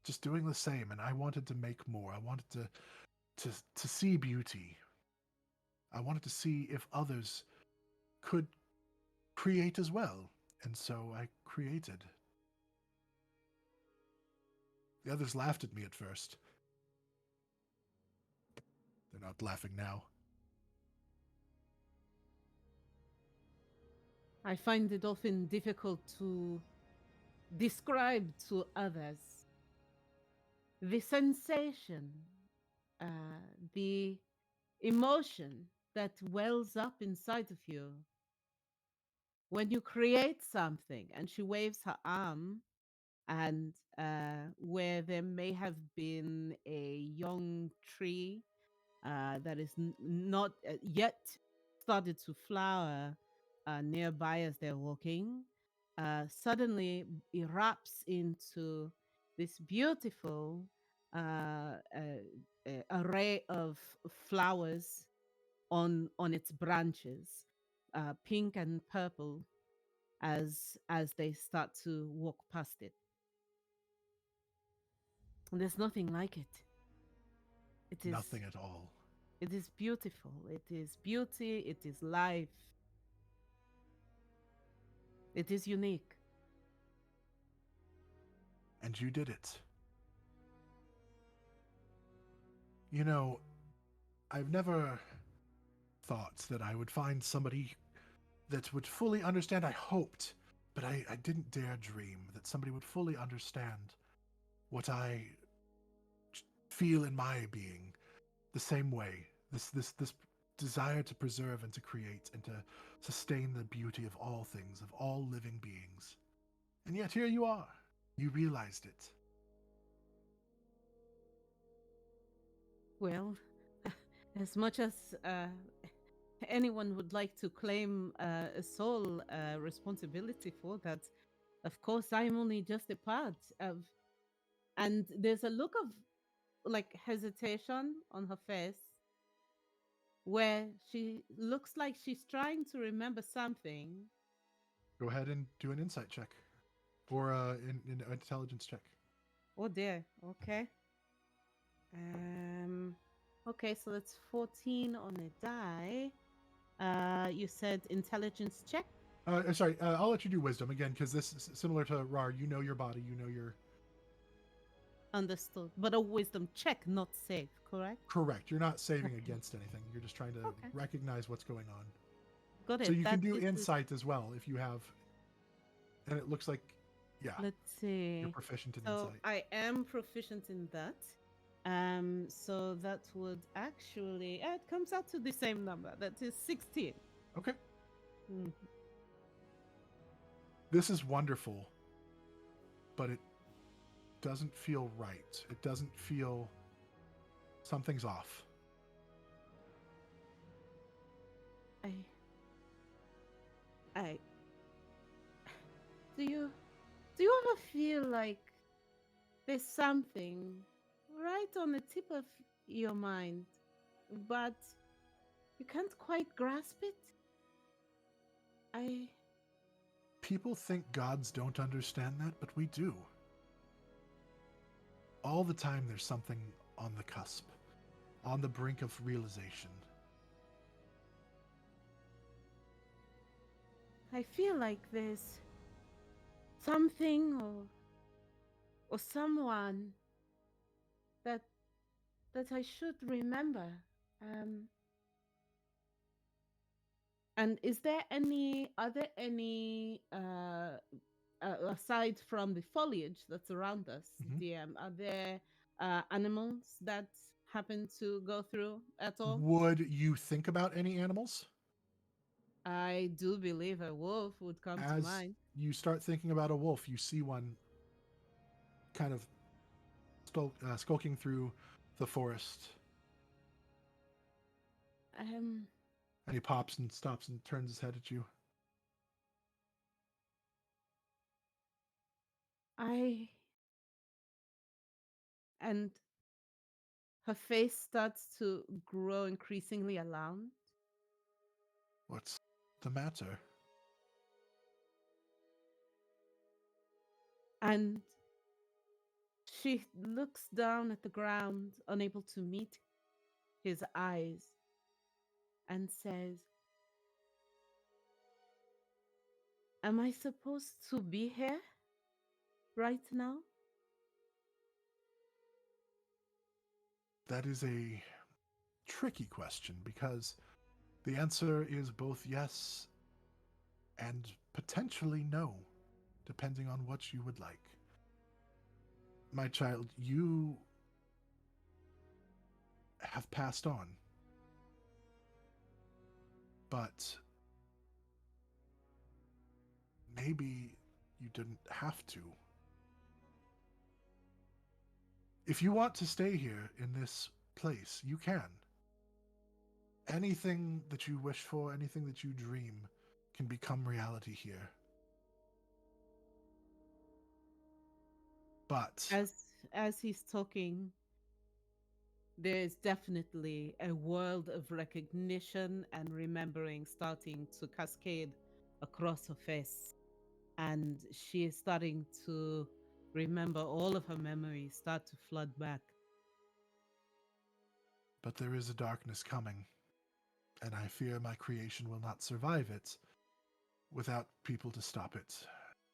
just doing the same, and I wanted to make more. I wanted to see beauty. I wanted to see if others could create as well, and so I created. The others laughed at me at first. They're not laughing now. I find it often difficult to describe to others the sensation, the emotion that wells up inside of you when you create something, and she waves her arm, and where there may have been a young tree that is not yet started to flower nearby as they're walking, suddenly erupts into this beautiful array of flowers on its branches, pink and purple, as they start to walk past it. And there's nothing like it. It is Nothing at all. it is beautiful. It is beauty. It is life. It is unique. And you did it. You know, I've never thought that I would find somebody that would fully understand. I hoped, but I didn't dare dream that somebody would fully understand what I feel in my being the same way. This desire to preserve and to create and to sustain the beauty of all things, of all living beings. And yet here you are. You realized it. Well, as much as anyone would like to claim a sole responsibility for that, of course, I'm only just a part of. And there's a look of like hesitation on her face where she looks like she's trying to remember something. Go ahead and do an insight check. Or an intelligence check. Oh dear. Okay. Okay, so that's 14 on a die. You said intelligence check. Sorry, I'll let you do wisdom again because this is similar to Rar. You know your body, you know your. Understood. But a wisdom check, not save, correct? Correct. You're not saving Okay. against anything. You're just trying to Okay. recognize what's going on. Got it. So you can do is- insight as well if you have. And it looks like, yeah, Let's see. you're proficient in So insight. I am proficient in that. So that would actually it comes out to the same number. That is 16. Okay. Mhm. This is wonderful, but it doesn't feel right. It doesn't feel. Something's off. I do you ever feel like there's something right on the tip of your mind, but you can't quite grasp it? I People think gods don't understand that, but we do. All the time there's something on the cusp, on the brink of realization. feel like there's something or someone that I should remember. And is there any aside from the foliage that's around us, Mhm. DM, are there animals that happen to go through at all? Would you think about any animals? I do believe a wolf would come to As mind. you start thinking about a wolf, you see one kind of skulking through the forest. Um, And he pops and stops and turns his head at you. and her face starts to grow increasingly alarmed. What's the matter? And she looks down at the ground, unable to meet his eyes, and says, "Am I supposed to be here right now?" That is a tricky question because the answer is both yes and potentially no, depending on what you would like. My child, you have passed on. But maybe you didn't have to. If you want to stay here in this place, you can. Anything that you wish for, anything that you dream, can become reality here. But As he's talking, there's definitely a world of recognition and remembering starting to cascade across her face. And she is starting to remember all of her memories start to flood back. there is a darkness coming, and I fear my creation will not survive it without people to stop it.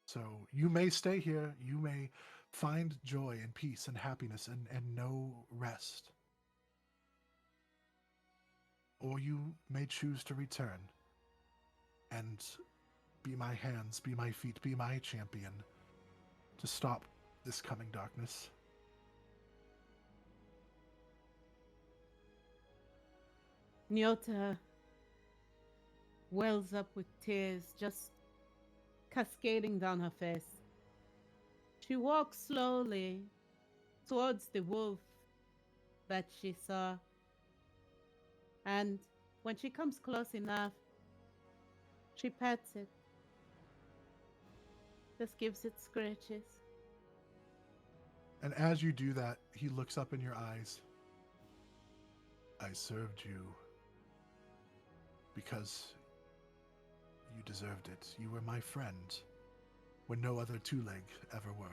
So you may stay here, you may find joy and peace and happiness and know rest. Or you may choose to return and be my hands, be my feet, be my champion to stop this coming darkness. Nyota wells up with tears just cascading down her face. She walks slowly towards the wolf that she saw. And when she comes close enough, she pets it, just gives it scratches. And as you do that, he looks up in your eyes. I served you because you deserved it. You were my friend when no other two-leg ever were.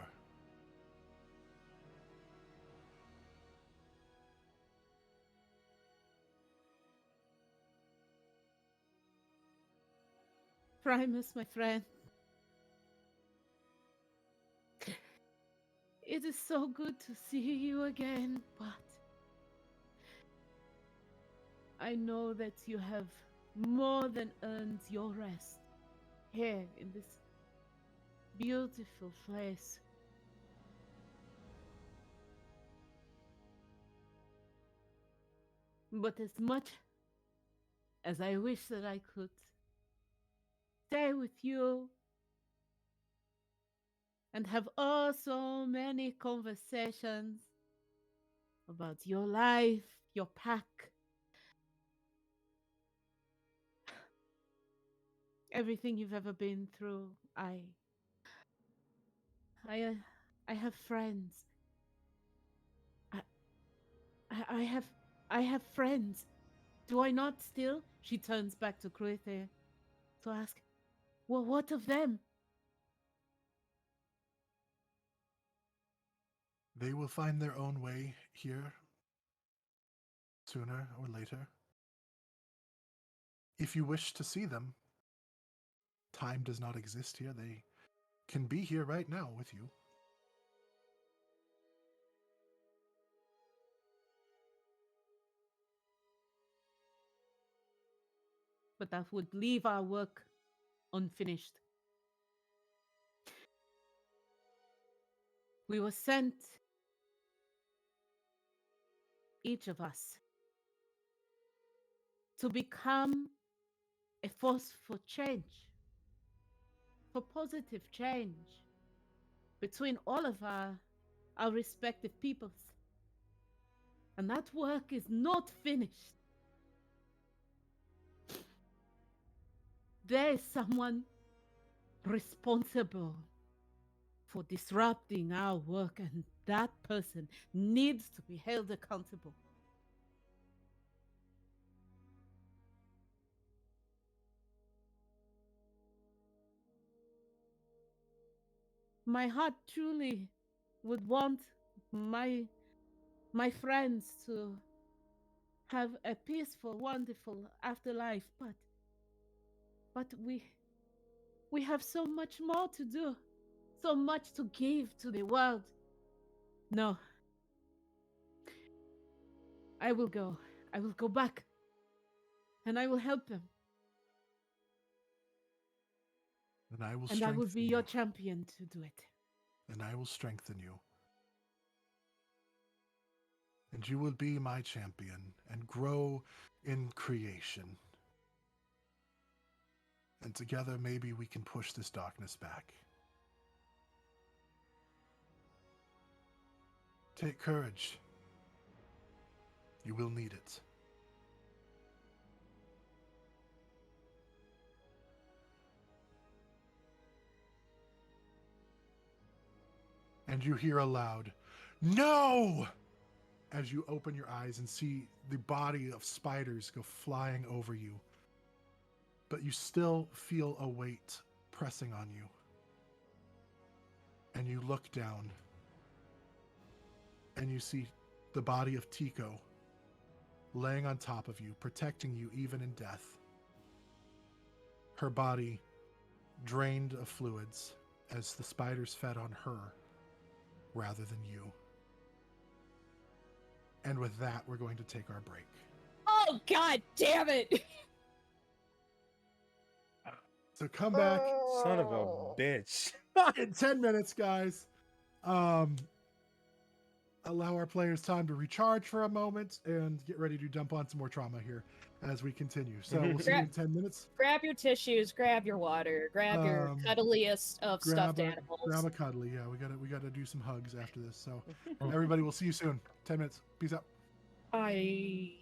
Primus, my friend. It is so good to see you again, but I know that you have more than earned your rest here in this beautiful place. But as much as I wish that I could stay with you and have oh so many conversations about your life, your pack, everything you've ever been through. I I have friends. I I I have friends. Do I not still? She turns back to Kruithe to ask, well, what of them? They will find their own way here sooner or later. If you wish to see them, time does not exist here. They can be here right now with you. But that would leave our work unfinished. We were sent, each of us, to become a force for change, for positive change between all of our respective peoples. And that work is not finished. There is someone responsible for disrupting our work, and that person needs to be held accountable. My heart truly would want my friends to have a peaceful, wonderful afterlife, but we have so much more to do, so much to give to the world. No. I will go. I will go back. And I will help them. And I will And I will strengthen be you. your champion to do it. And I will strengthen you. And you will be my champion and grow in creation. And together, maybe we can push this darkness back. Take courage. You will need it. And you hear a loud, "No!" as you open your eyes and see the body of spiders go flying over you. But you still feel a weight pressing on you. And you look down and you see the body of Tico laying on top of you, protecting you even in death. Her body drained of fluids as the spiders fed on her rather than you. And with that, we're going to take our break. Oh, god damn it! So come back Son of a bitch. in 10 minutes, guys. Allow our players time to recharge for a moment and get ready to dump on some more trauma here as we continue. So we'll see you in 10 minutes. Grab your tissues, grab your water, grab your cuddliest of stuffed animals. Grab a cuddly. Yeah, we gotta do some hugs after this. So everybody, we'll see you soon. 10 minutes. Peace out. I...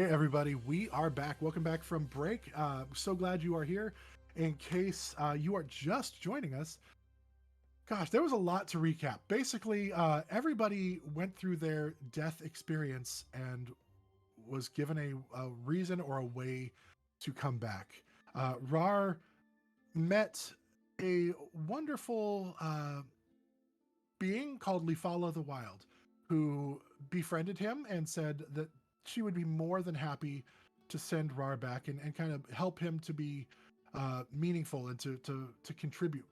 Hey everybody, we are back. Welcome back from break. So glad you are here. In case you are just joining us, gosh, there was a lot to recap. Basically, everybody went through their death experience and was given a reason or a way to come back. Rar met a wonderful being called Lifala the Wild, who befriended him and said that she would be more than happy to send Rar back and kind of help him to be meaningful and to contribute.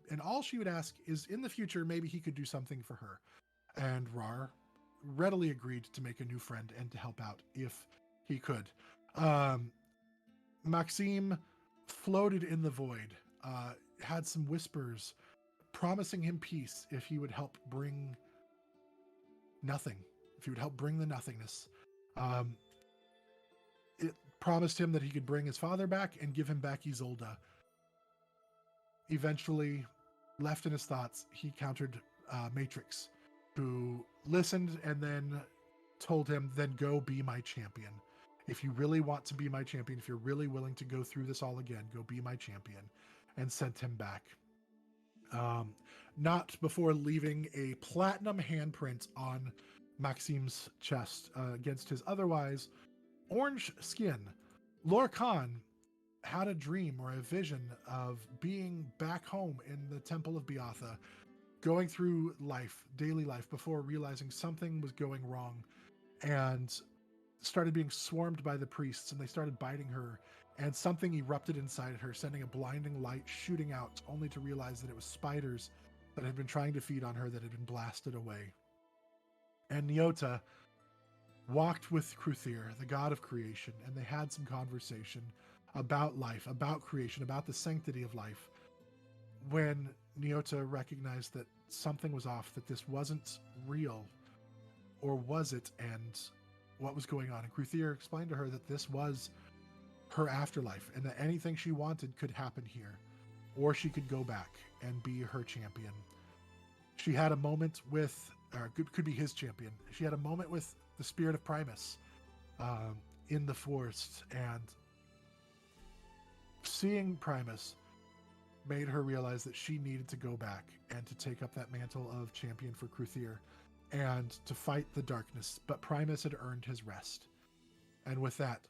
And all she would ask is in the future, maybe he could do something for her. And Rar readily agreed to make a new friend and to help out if he could. Maxime floated in the void, had some whispers promising him peace if he would help bring nothing, if he would help bring the nothingness. It promised him that he could bring his father back and give him back Isolde. Eventually, left in his thoughts, he encountered Matrix, who listened and then told him, then go be my champion. If you really want to be my champion, if you're really willing to go through this all again, go be my champion, and sent him back. Not before leaving a platinum handprint on Maxime's chest against his otherwise orange skin. Lorcan had a dream or a vision of being back home in the Temple of Beatha, going through life, daily life, before realizing something was going wrong, and started being swarmed by the priests, and they started biting her, and something erupted inside her, sending a blinding light shooting out, only to realize that it was spiders that had been trying to feed on her that had been blasted away. And Nyota walked with Cruthir, the god of creation, and they had some conversation about life, about creation, about the sanctity of life. When Nyota recognized that something was off, that this wasn't real, or was it, and what was going on. And Cruthir explained to her that this was her afterlife, and that anything she wanted could happen here, or she could go back and be her champion. She had a moment with, or could be his champion. She had a moment with the spirit of Primus in the forest, and seeing Primus made her realize that she needed to go back and to take up that mantle of champion for Cruthir and to fight the darkness. But Primus had earned his rest. And with that,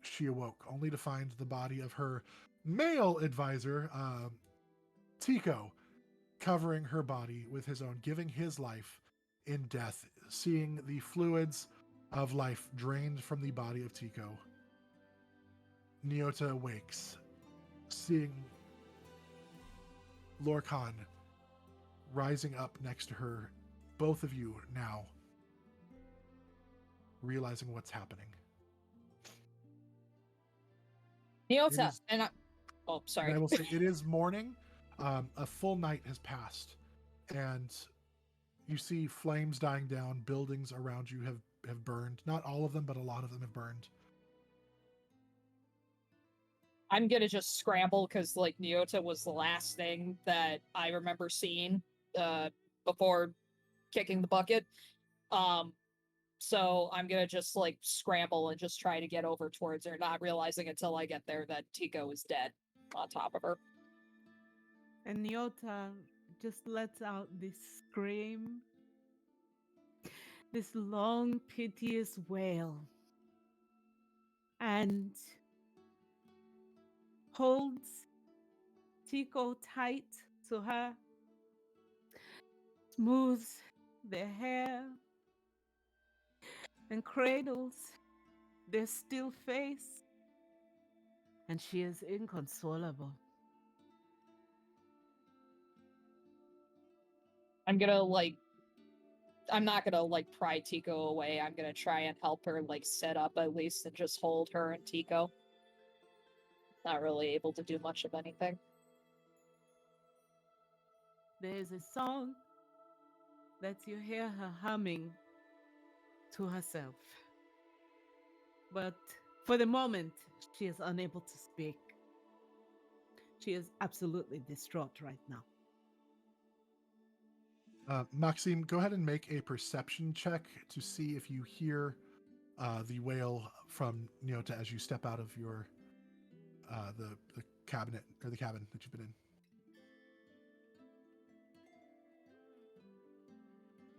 she awoke, only to find the body of her male advisor, Tico, covering her body with his own, giving his life in death, seeing the fluids of life drained from the body of Tico. Nyota awakes, seeing Lorcan rising up next to her, both of you now realizing what's happening. Nyota, is- and I... Oh, sorry. And I will say, it is morning. A full night has passed, and you see flames dying down. Buildings around you have burned. Not all of them, but a lot of them have burned. I'm gonna just scramble because like Nyota was the last thing that I remember seeing before kicking the bucket. So I'm gonna just like scramble and just try to get over towards her, not realizing until I get there that Tico is dead on top of her. And Nyota just lets out this scream, this long, piteous wail, and holds Tico tight to her, smooths their hair, and cradles their still face, and she is inconsolable. I'm not gonna like pry Tico away. I'm gonna try and help her like set up at least and just hold her and Tico. Not really able to do much of anything. There's a song that you hear her humming to herself. But for the moment, she is unable to speak. She is absolutely distraught right now. Maxime, go ahead and make a perception check to see if you hear the wail from Nyota as you step out of your the cabinet or the cabin that you've been in.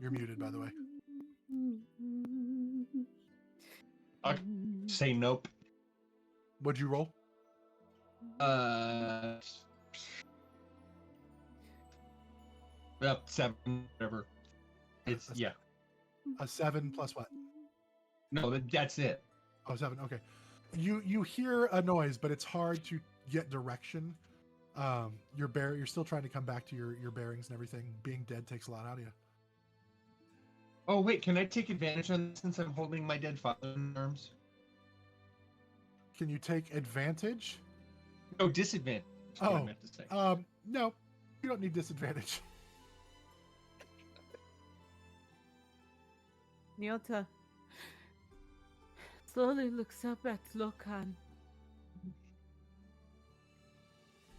You're muted, by the way. I'll say nope. What'd you roll? 7, whatever. It's A- yeah. A 7 plus what? No, that's it. Oh, 7. Okay. You hear a noise, but it's hard to get direction. You're still trying to come back to your bearings and everything. Being dead takes a lot out of you. Oh wait, can I take advantage on this since I'm holding my dead father in arms? Can you take advantage? No, disadvantage. Is what I Oh, meant to say. no, you don't need disadvantage. Nyota slowly looks up at Lokan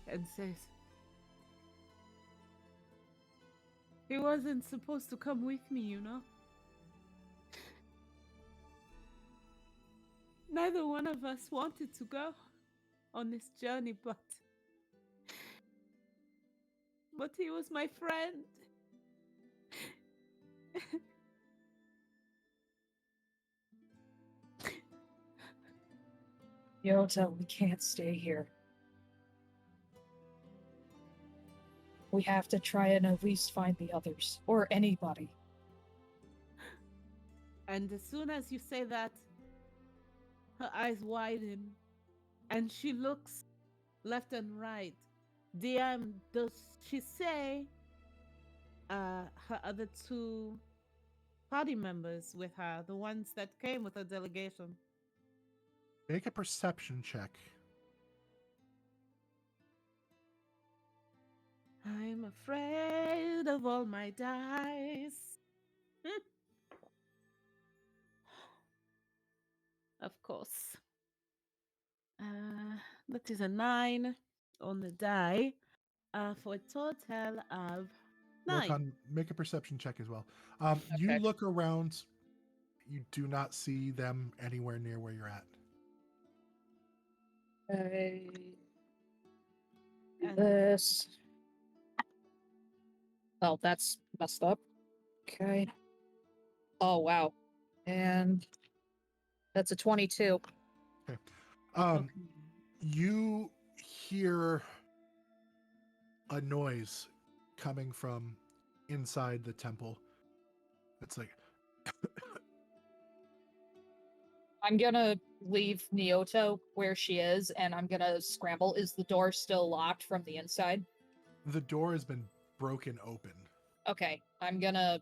and says, "He wasn't supposed to come with me, you know? Neither one of us wanted to go on this journey, but he was my friend." Yota, we can't stay here. We have to try and at least find the others, or anybody. And as soon as you say that, her eyes widen and she looks left and right. DM, does she say her other 2 party members with her, the ones that came with her delegation? Make a perception check. I'm afraid of all my dice. Of course. That is a 9 on the die for a total of 9. Make a perception check as well. You Okay. look around. You do not see them anywhere near where you're at. Okay. And This. Oh, that's messed up. Okay. Oh, wow. And that's a 22. Okay. You hear a noise coming from inside the temple. It's like I'm gonna leave Nyoto where she is, and I'm gonna scramble. Is the door still locked from the inside? the door has been broken open. Okay, I'm gonna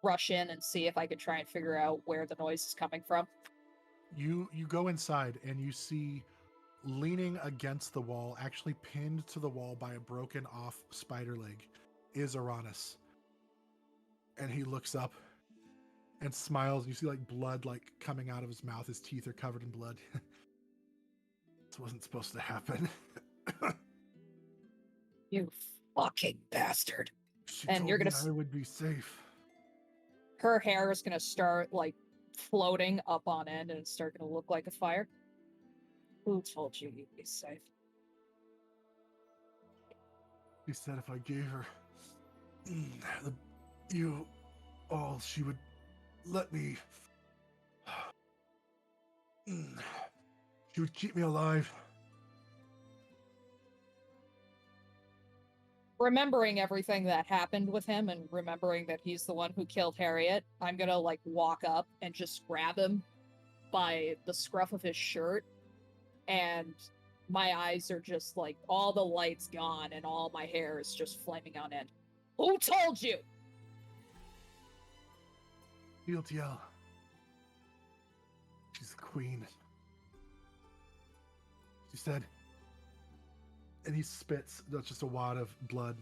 rush in and see if I can try and figure out where the noise is coming from. You go inside and you see leaning against the wall, actually pinned to the wall by a broken off spider leg, is Uranus. And he looks up and smiles. You see like blood like coming out of his mouth. His teeth are covered in blood. This wasn't supposed to happen. You fucking bastard. She And told you're me gonna I would be safe. Her hair is gonna start like floating up on end and it's start gonna look like a fire. Who told you you'd be safe? She said if I gave her you all, she would let me. She would keep me alive. Remembering everything that happened with him and remembering that he's the one who killed Harriet, I'm gonna like walk up and just grab him by the scruff of his shirt, and my eyes are just like all the light's gone and all my hair is just flaming on end. Who told you? Fieltiel. She's the queen. She said, and he spits, that's just a wad of blood.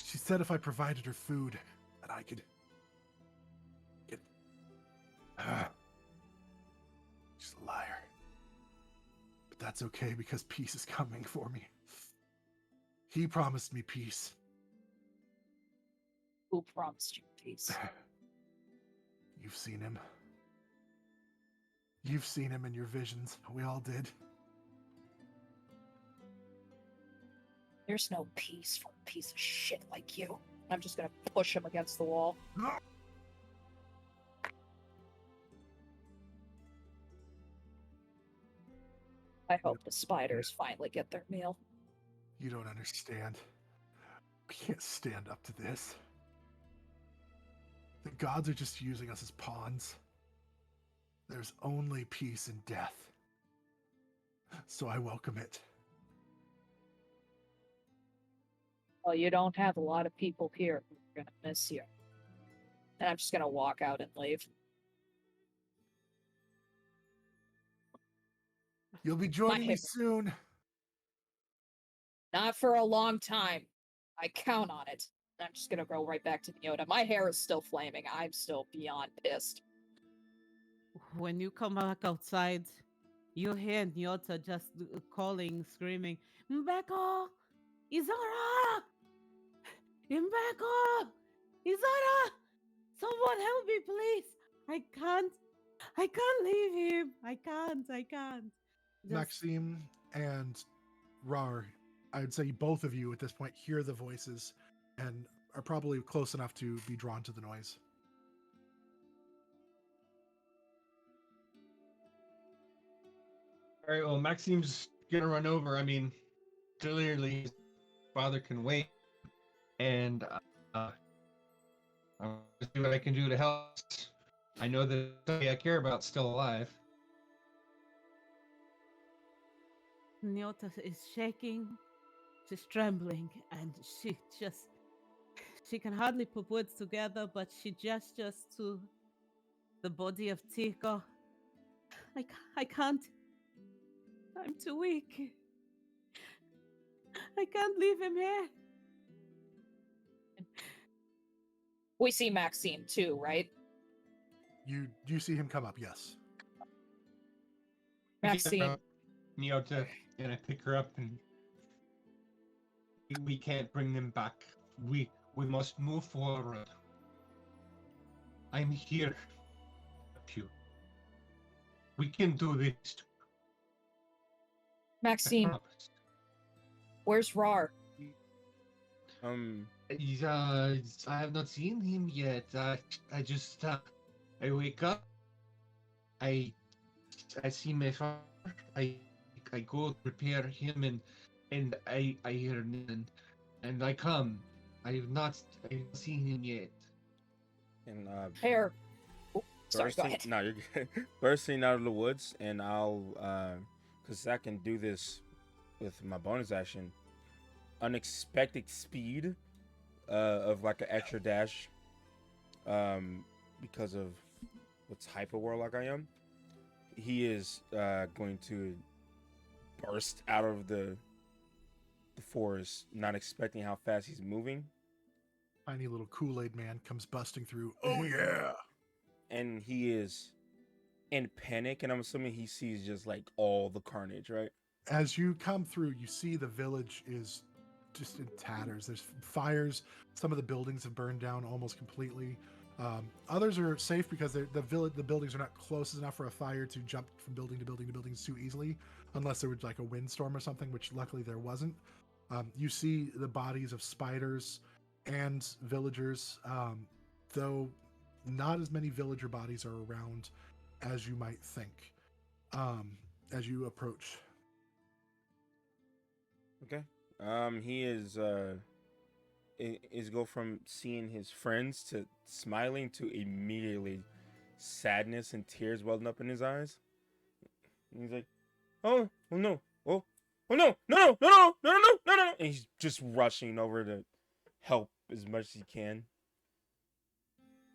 She said if I provided her food, that I could get. She's a liar. But that's okay because peace is coming for me. He promised me peace. Who promised you peace? You've seen him. You've seen him in your visions. We all did. There's no peace for a piece of shit like you. I'm just gonna push him against the wall. I hope the spiders finally get their meal. You don't understand. We can't stand up to this. The gods are just using us as pawns. There's only peace in death. So I welcome it. Well, you don't have a lot of people here who are gonna miss you. And I'm just gonna walk out and leave. You'll be joining me hair. soon. Not for a long time. I count on it. I'm just gonna go right back to Nyota. My hair is still flaming. I'm still beyond pissed. When you come back outside, you hear Nyota just calling, screaming, Mbeko! Izara! Mbeko! Izara! Someone help me, please! I can't leave him! I can't. Just- Maxime and Rar, I'd say both of you at this point hear the voices and are probably close enough to be drawn to the noise. All right, well, Maxime's gonna run over. I mean, clearly his father can wait, and I'm gonna see what I can do to help. I know that somebody I care about still alive. Nyota is shaking, she's trembling, and she can hardly put words together, but she gestures to the body of Tico. I can't. I'm too weak. I can't leave him here. We see Maxime too, right? You see him come up, yes. Maxime. Nyota, and I pick her up, and we can't bring them back. We must move forward. I'm here. Help you. We can do this. Maxime, where's Rar? He's, I have not seen him yet. I just I wake up. I see my father. I go prepare him, and I hear him, and I come. I've not seen him yet. And Hair. Oh, sorry, go ahead. No, you're good. Bursting out of the woods, and I'll because I can do this with my bonus action. Unexpected speed, of like an extra dash, because of what type of warlock I am. He is going to burst out of the forest, not expecting how fast he's moving. Tiny little Kool-Aid man comes busting through. Oh yeah! And he is in panic, and I'm assuming he sees just like all the carnage, right? As you come through, you see the village is just in tatters. There's fires. Some of the buildings have burned down almost completely. Others are safe because the buildings are not close enough for a fire to jump from building to building to buildings too easily, unless there was like a windstorm or something, which luckily there wasn't. You see the bodies of spiders and villagers, though not as many villager bodies are around as you might think, as you approach. Okay. He is go from seeing his friends to smiling to immediately sadness and tears welling up in his eyes. And he's like, "Oh no! Oh no! No! And he's just rushing over to help as much as he can.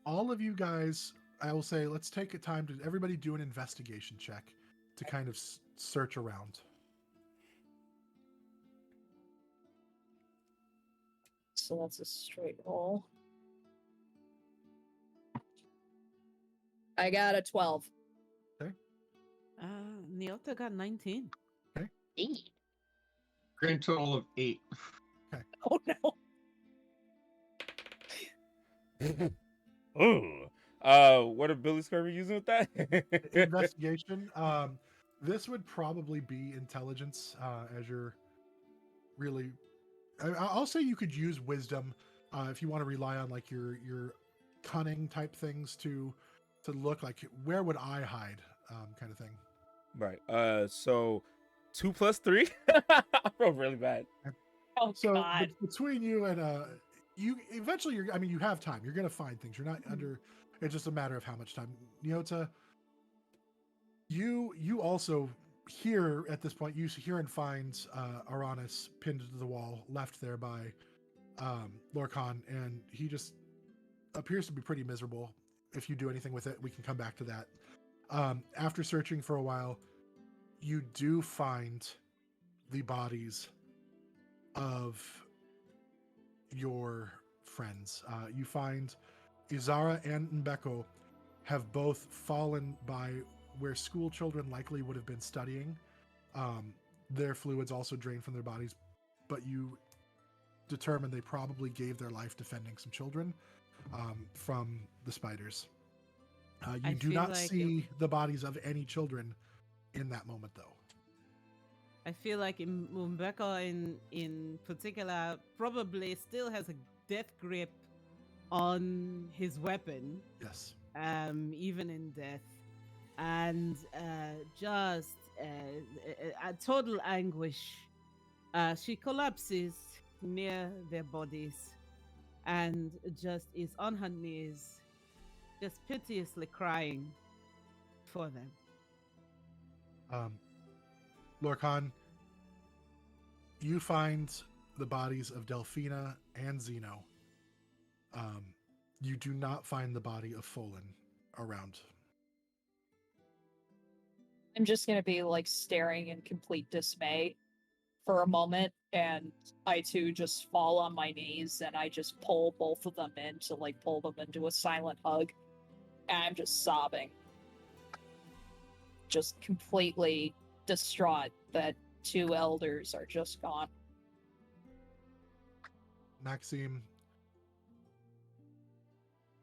All of you guys, I will say, let's take a time to everybody do an investigation check to kind of search around. So that's a straight roll. I got a 12. Nyota got 19. 8. Grand total of 8. Oh no. Oh, What are Billy Scurvy using with that? Investigation. This would probably be intelligence, as you're really. I'll say you could use wisdom if you want to rely on like your cunning type things to look like where would I hide, kind of thing. Right. So 2 plus 3. I feel really bad. Oh So God. between you and you eventually you're. I mean, you have time. You're gonna find things. You're not under. It's just a matter of how much time. Nyota, you also here at this point. You hear and find Aranis pinned to the wall, left there by Lorcan, and he just appears to be pretty miserable. If you do anything with it, we can come back to that. After searching for a while, you do find the bodies of your friends. You find Izara and Mbeko have both fallen by where school children likely would have been studying. Their fluids also drained from their bodies, but you determine they probably gave their life defending some children from the spiders. I You do feel not like see the bodies of any children in that moment, though. I feel like Mbeko in particular probably still has a death grip on his weapon, Yes. even in death, and just a total anguish. She collapses near their bodies and just is on her knees, just piteously crying for them. Lorcan, you find the bodies of Delphina and Zeno. You do not find the body of Folan around. I'm just gonna be like staring in complete dismay for a moment, and I too just fall on my knees and I just pull both of them in to like pull them into a silent hug. And I'm just sobbing. Just completely distraught that two elders are just gone. Maxime,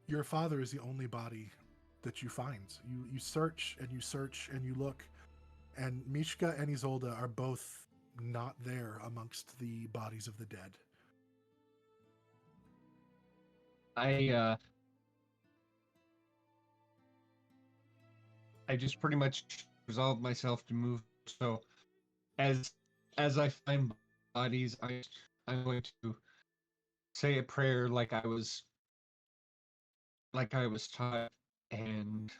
your father is the only body that you find. You search and you search and you look, and Mishka and Isolde are both not there amongst the bodies of the dead. I just pretty much resolved myself to move. So as I find bodies, I'm going to say a prayer like I was taught, and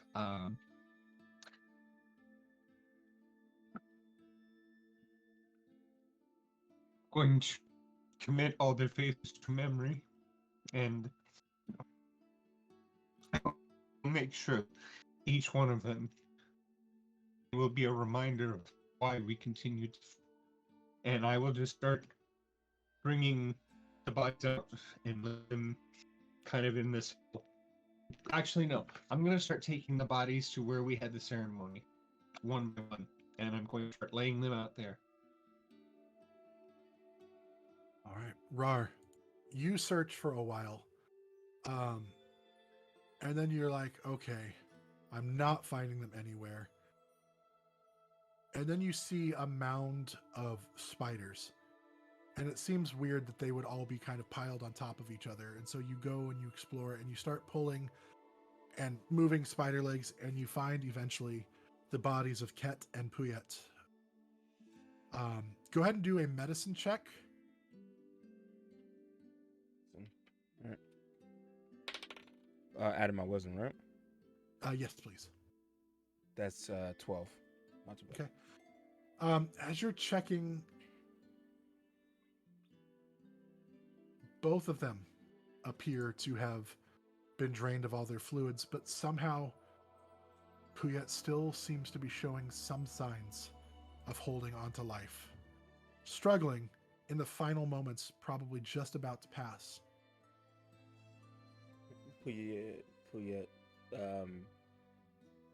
going to commit all their faces to memory, and make sure each one of them will be a reminder of why we continue to. And I will just start bringing the bodies out and let them kind of in this. Actually, no. I'm going to start taking the bodies to where we had the ceremony, one by one, and I'm going to start laying them out there. All right, Rar, you search for a while, and then you're like, okay, I'm not finding them anywhere. And then you see a mound of spiders, and it seems weird that they would all be kind of piled on top of each other. And so you go and you explore and you start pulling and moving spider legs, and you find eventually the bodies of Ket and Puyet. Go ahead and do a medicine check. Adding my wisdom, right? Yes, please. That's 12. Not too bad. Okay. As you're checking, both of them appear to have been drained of all their fluids, but somehow Puyet still seems to be showing some signs of holding on to life. Struggling in the final moments, probably just about to pass. Puyet,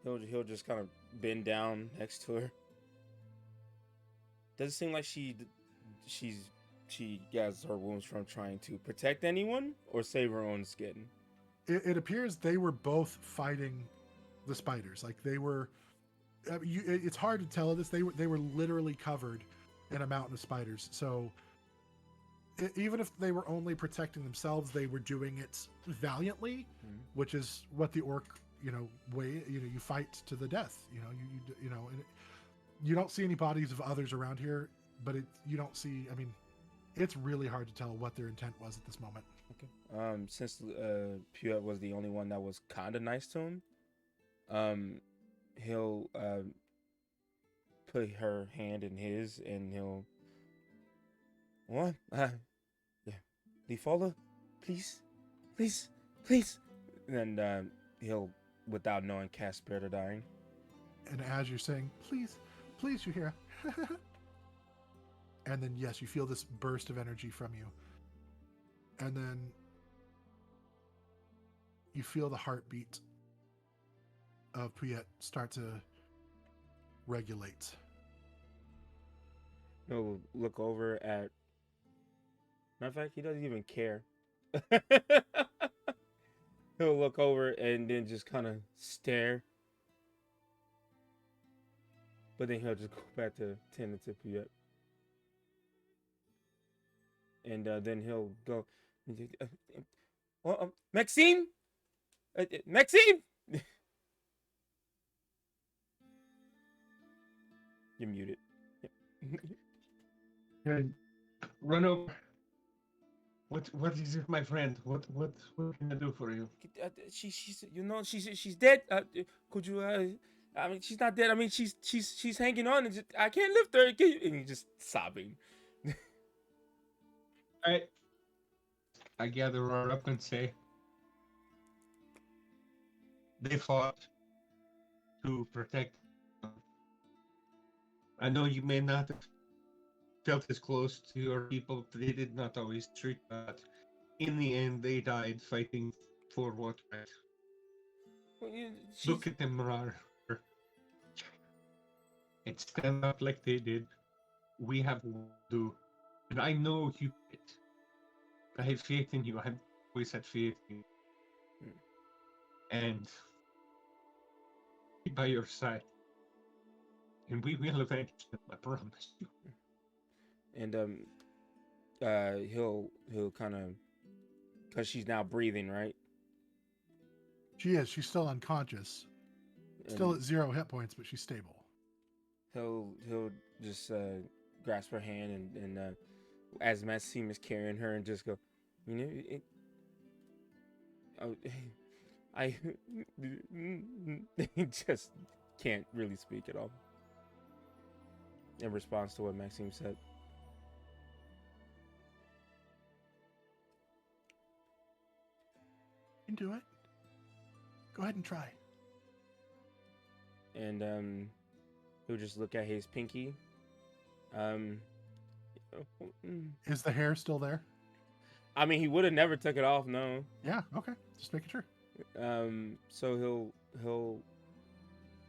he'll just kind of bend down next to her. Does it seem like she gets her wounds from trying to protect anyone or save her own skin? it appears they were both fighting the spiders. Like they were. It's hard to tell this. They were literally covered in a mountain of spiders. So even if they were only protecting themselves, they were doing it valiantly, which is what the orc, way. You fight to the death. And you don't see any bodies of others around here, but you don't see. I mean, it's really hard to tell what their intent was at this moment. Okay. Since Puet was the only one that was kind of nice to him, he'll put her hand in his, and he'll, what? Yeah, Leafola, please, and he'll, without knowing, cast Spirit of Dying. And as you're saying, please, you hear, and then yes, you feel this burst of energy from you, and then you feel the heartbeat of Puet start to regulate. He'll look over at. Matter of fact, he doesn't even care. He'll look over and then just kind of stare. But then he'll just go back to tending to Puet. And then he'll go, Maxime? Maxime? You're muted. And run over. What is it, my friend? What can I do for you? She's dead. Could you I mean, she's not dead. I mean, she's hanging on, and I can't lift her. And he's just sobbing. I gather her up and say, they fought to protect. I know you may not have felt as close to your people. They did not always treat, but in the end, they died fighting for what right. Well, Look at them, Marar. And stand up like they did. We have work to do. And I know you did. I have faith in you. I've always had faith in you. And be by your side. And we will avenge them, I promise you. And he'll kind of, because she's now breathing, right? She is. She's still unconscious. Still at 0 hit points, but she's stable. He'll just grasp her hand and as Maxime is carrying her, and just go, I he just can't really speak at all in response to what Maxime said. You can do it. Go ahead and try. And he'll just look at his pinky. Is the hair still there? I mean, he would have never took it off, no. Yeah, okay. Just making sure. So he'll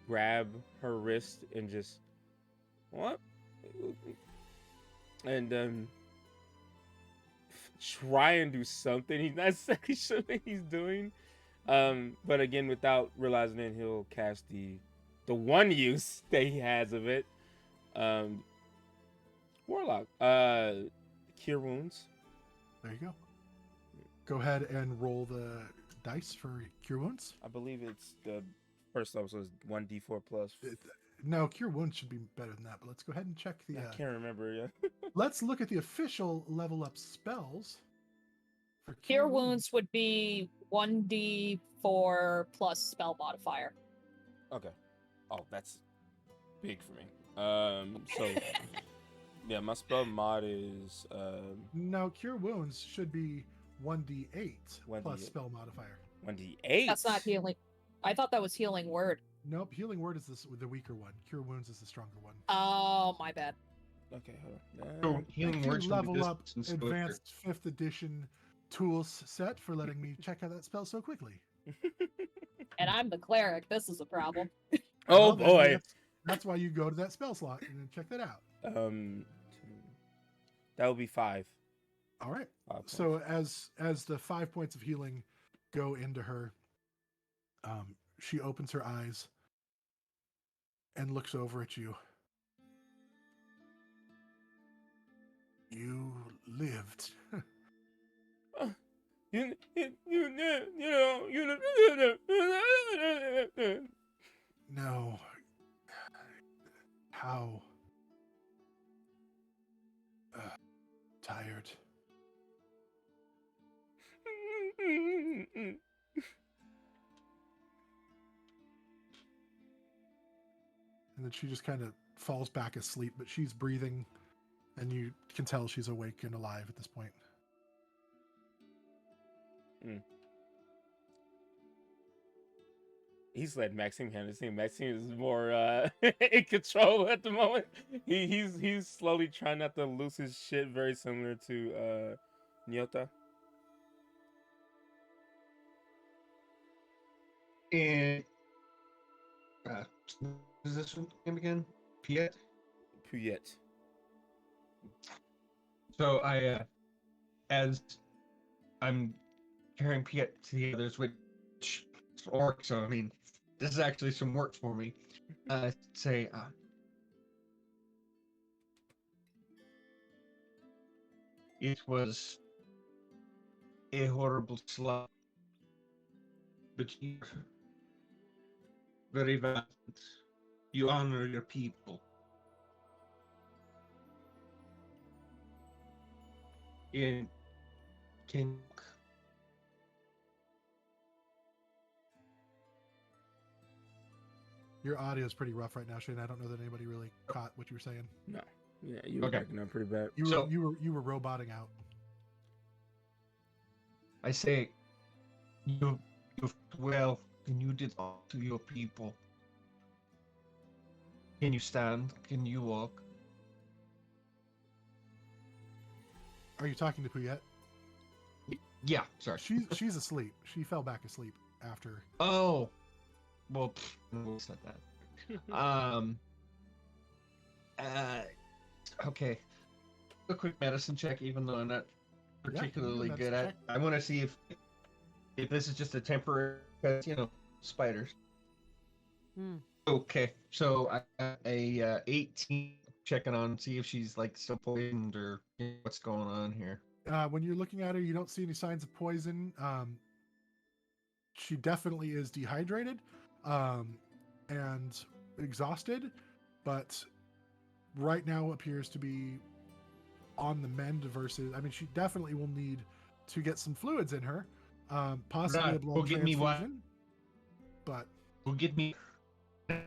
grab her wrist and just, what? And try and do something. He's not exactly sure what he's doing. But again, without realizing it, he'll cast the one use that he has of it. Warlock. Cure wounds. There you go. Go ahead and roll the dice for Cure Wounds. I believe it's the first level, so it's 1d4 plus. No, Cure Wounds should be better than that, but let's go ahead and check the... I can't remember, yeah. Let's look at the official level up spells. For Cure Wounds would be 1d4 plus spell modifier. Okay. Oh, that's big for me. So... yeah, my spell mod is... No, Cure Wounds should be 1d8 plus 1d8. spell modifier. 1d8? That's not healing. I thought that was healing word. Nope, healing word is the weaker one. Cure Wounds is the stronger one. Oh, my bad. Okay, hold on. So healing words level up advanced 5th edition tools set for letting me check out that spell so quickly. And I'm the cleric. This is a problem. Oh, Well, boy. That's why you go to that spell slot and check that out. That would be 5. All right. 5 points. So as the 5 points of healing go into her. She opens her eyes and looks over at you. You lived. No. How tired. And then she just kind of falls back asleep, but she's breathing, and you can tell she's awake and alive at this point. He's let Maxime handle this thing. Maxime is more in control at the moment. He's slowly trying not to lose his shit, very similar to Nyota. And what is this one name again? Piet. Puyet. So I, as I'm carrying Piet to the others, which is orc, so I mean, this is actually some work for me. Say, it was a horrible slaughter, but you're very valiant. You honor your people. In King. Your audio is pretty rough right now, Shane. I don't know that anybody really caught what you were saying. No. Yeah, you were Okay. breaking up pretty bad. You were roboting out. I say, you well, and you did all to your people. Can you stand? Can you walk? Are you talking to Puyet? Yeah, sorry. She's asleep. She fell back asleep after. Oh, well, we'll set that. Okay. A quick medicine check, even though I'm not you can do a particularly good medicine at. check. I want to see if this is just a temporary, because spiders. Okay, so I got a 18 checking on, see if she's like still poisoned or what's going on here. When you're looking at her, you don't see any signs of poison. She definitely is dehydrated and exhausted, but right now appears to be on the mend versus, I mean, she definitely will need to get some fluids in her, possibly Right, a blood go get me water. transfusion. But Go get me.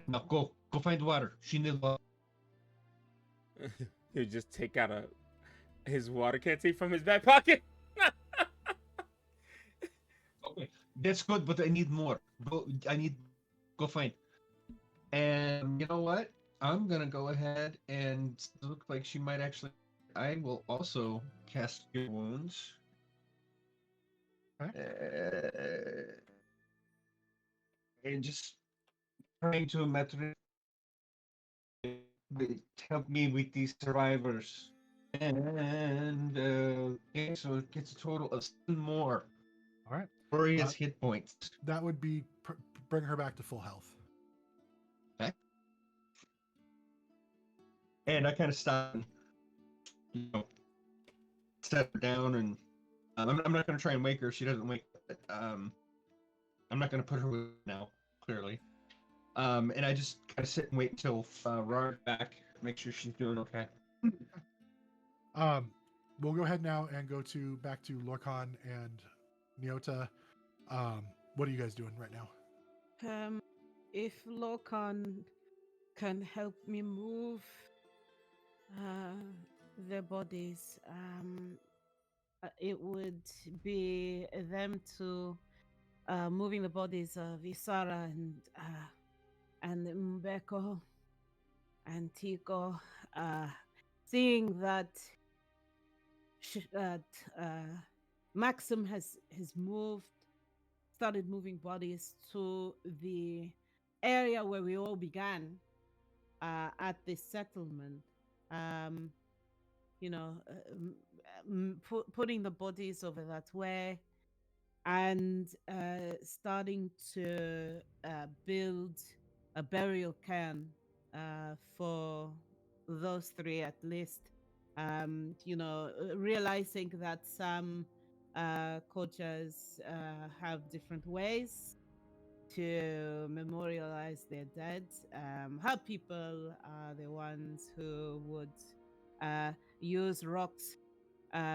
No, go find water. She needs water. He'll just take out his water canteen from his back pocket. Okay, that's good, but I need more. Go find. And you know what? I'm gonna go ahead and look like she might actually. I will also cast Cure Wounds. And just trying to help me with these survivors. And okay, so it gets a total of 7 more. all right, Glorious hit points. that would be bring her back to full health. Okay. And I kind of stop, set her down, and I'm not going to try and wake her if she doesn't wake up. I'm not going to put her away now, clearly. And I just kind of sit and wait until Rar's back, make sure she's doing okay. We'll go ahead now and go back to Lorcan and Nyota. What are you guys doing right now? If Lokan can help me move their bodies, it would be them to moving the bodies of Isara and Mbeko and Tico, seeing that Maxim has started moving bodies to the area where we all began at this settlement. Putting the bodies over that way, and starting to build a burial cairn for those three at least. Realizing that some cultures have different ways to memorialize their dead. How people are the ones who would use rocks.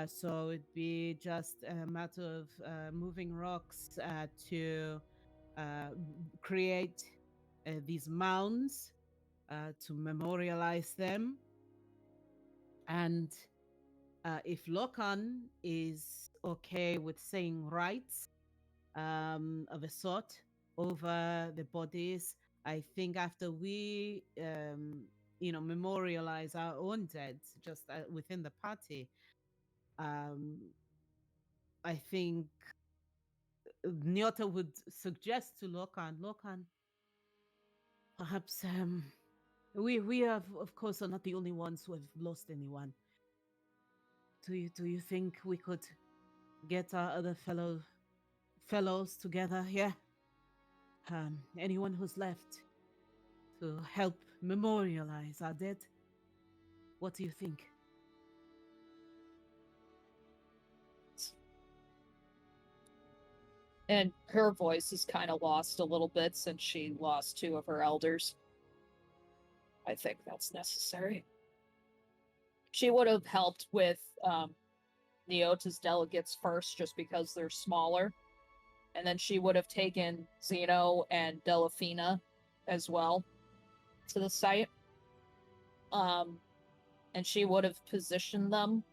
So it'd be just a matter of moving rocks to create these mounds to memorialize them. And if Lokan is okay with saying rites of a sort over the bodies, I think after we, memorialize our own dead just within the party, um, I think Nyota would suggest to Lokan, perhaps we have, of course, are not the only ones who have lost anyone. Do you think we could get our other fellows together here? Anyone who's left to help memorialize our dead? What do you think? And her voice is kind of lost a little bit since she lost two of her elders. I think that's necessary. She would have helped with Neota's delegates first just because they're smaller. And then she would have taken Zeno and Delafina as well to the site. And she would have positioned them,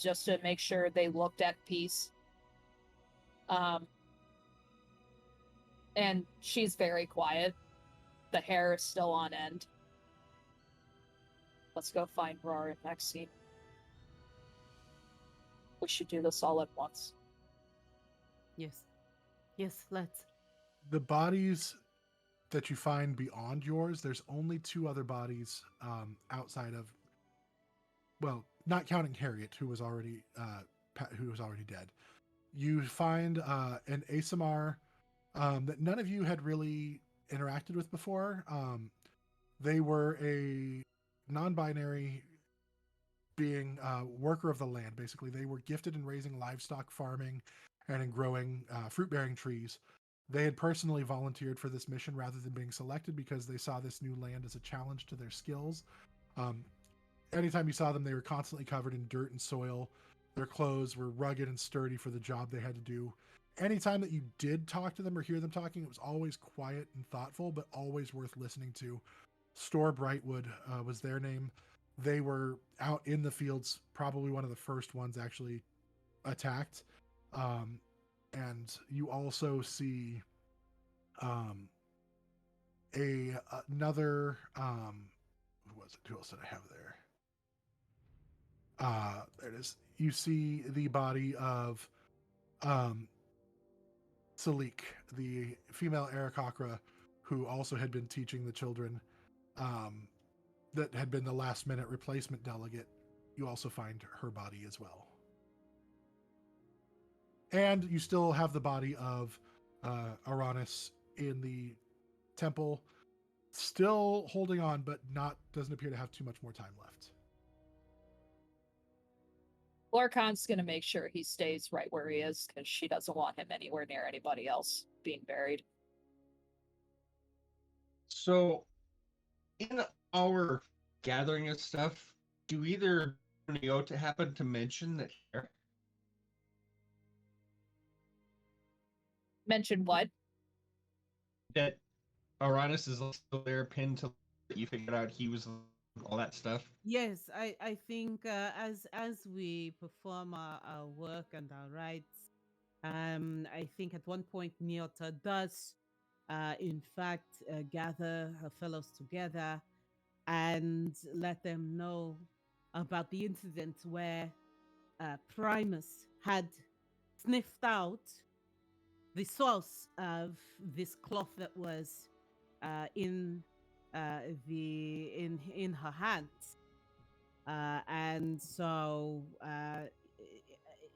just to make sure they looked at peace. And she's very quiet. The hair is still on end. Let's go find Roar and Maxine. We should do this all at once. Yes. Yes, let's. The bodies that you find beyond yours, there's only two other bodies outside of, well, not counting Harriet, who was already dead. You find an ASMR that none of you had really interacted with before. They were a non-binary being, worker of the land. Basically, they were gifted in raising livestock, farming, and in growing fruit-bearing trees. They had personally volunteered for this mission rather than being selected because they saw this new land as a challenge to their skills. Anytime you saw them, they were constantly covered in dirt and soil. Their clothes were rugged and sturdy for the job they had to do. Anytime that you did talk to them or hear them talking, it was always quiet and thoughtful, but always worth listening to. Store Brightwood was their name. They were out in the fields, probably one of the first ones actually attacked. And you also see another who was it? Who else did I have there? There it is. You see the body of Salik, the female Aarakocra, who also had been teaching the children, that had been the last minute replacement delegate. You also find her body as well. And you still have the body of Aranis in the temple, still holding on, but doesn't appear to have too much more time left. Lorcan's going to make sure he stays right where he is because she doesn't want him anywhere near anybody else being buried. So, in our gathering of stuff, do either Nyota happen to mention that Mention what? that Aranis is also there pinned to that you figured out he was all that stuff? Yes, I think as we perform our work and our rites, I think at one point Nyota does, in fact, gather her fellows together and let them know about the incident where Primus had sniffed out the source of this cloth that was in in her hands, and so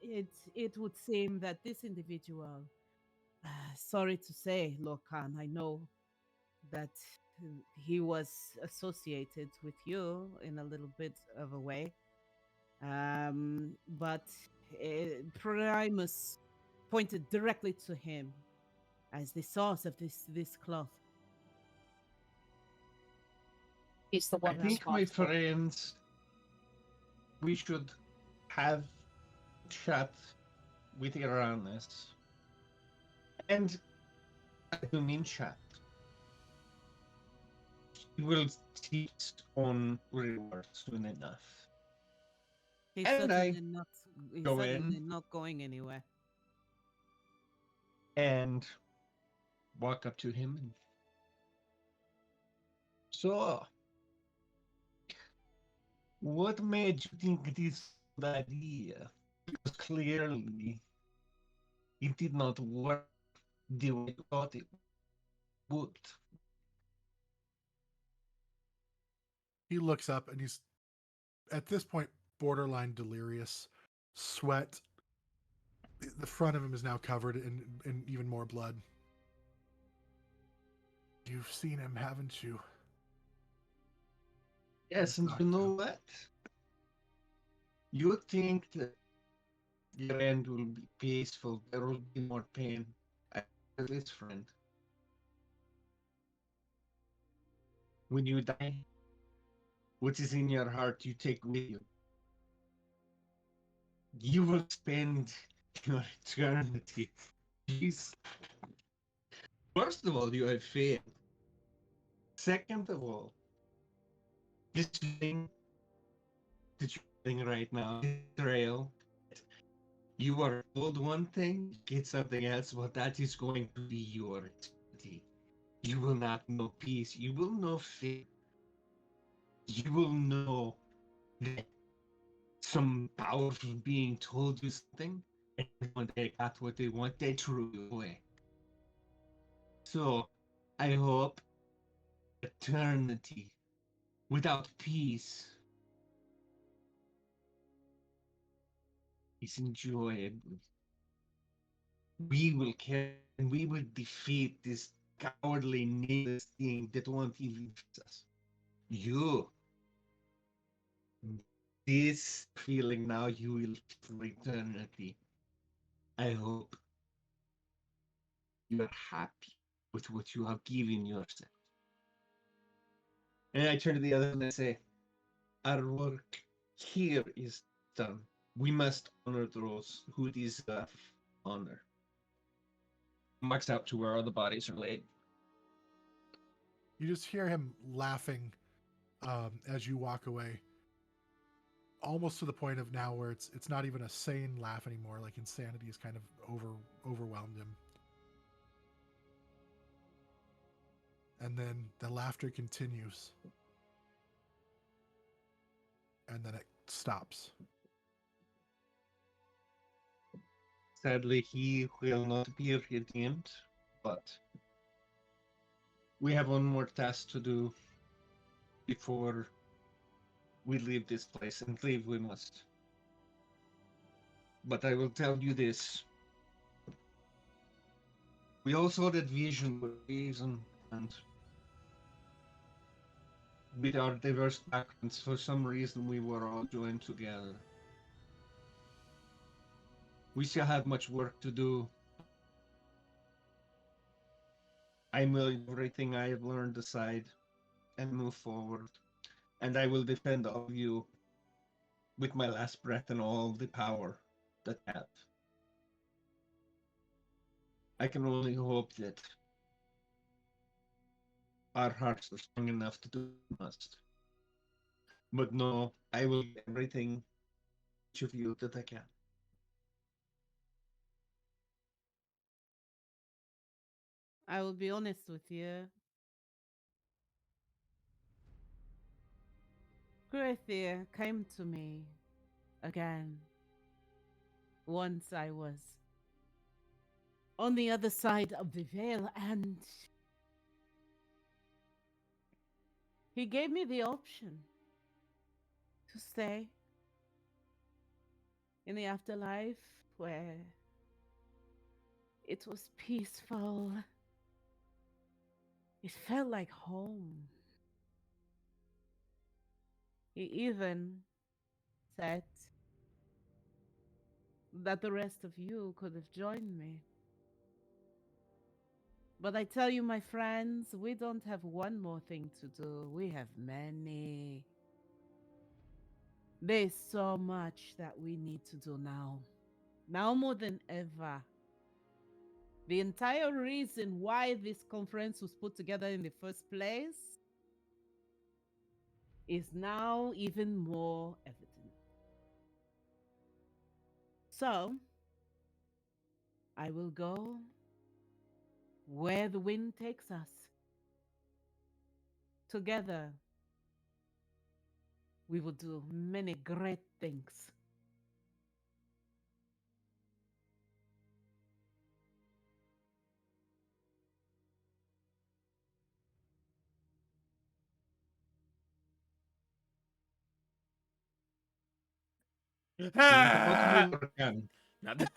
it would seem that this individual, sorry to say, Lokan, I know that he was associated with you in a little bit of a way, but Primus pointed directly to him as the source of this cloth. He's the I one think, my responsible. friends, we should have chat with Uranus. And I do mean chat. He will teach on reward soon enough. He's And I certainly not. He's go certainly in not going anywhere. and walk up to him and so, what made you think this good idea? Because clearly it did not work the way you thought it would. He looks up and he's at this point borderline delirious. Sweat. The front of him is now covered in even more blood. You've seen him, haven't you? Yes, and you know what? You think that your end will be peaceful, there will be more pain. I tell this friend. When you die, what is in your heart you take with you. You will spend your eternity. Jeez. First of all, you have faith. Second of all, this thing that you're doing right now, Israel, you are told one thing, get something else, but that is going to be your eternity. You will not know peace. You will know fear. You will know that some powerful being told you something, and when they got what they want, they threw you away. So, I hope eternity without peace is enjoyable. We will care and we will defeat this cowardly, nameless thing that won't even fix us. You, this feeling now, you will for eternity. I hope you are happy with what you have given yourself. And I turn to the other and I say, our work here is done. We must honor those who deserve honor. Marks out to where all the bodies are laid. You just hear him laughing as you walk away, almost to the point of now where it's not even a sane laugh anymore. Like insanity has kind of overwhelmed him. And then the laughter continues, and then it stops. Sadly, he will not be redeemed, but we have one more task to do before we leave this place, and leave we must. But I will tell you this. We all saw that vision for a reason, and with our diverse backgrounds, for some reason we were all joined together. We still have much work to do. I will everything I have learned aside and move forward, and I will defend all of you with my last breath and all the power that I have. I can only hope that our hearts are strong enough to do what we must. But no, I will do everything each of you that I can. I will be honest with you. Grethir came to me again. Once I was on the other side of the veil, and he gave me the option to stay in the afterlife where it was peaceful. It felt like home. He even said that the rest of you could have joined me. But I tell you, my friends, we don't have one more thing to do. We have many. There's so much that we need to do now. Now more than ever. The entire reason why this conference was put together in the first place is now even more evident. So, I will go where the wind takes us. Together, we will do many great things. Ah! What will Orkan? Nothing.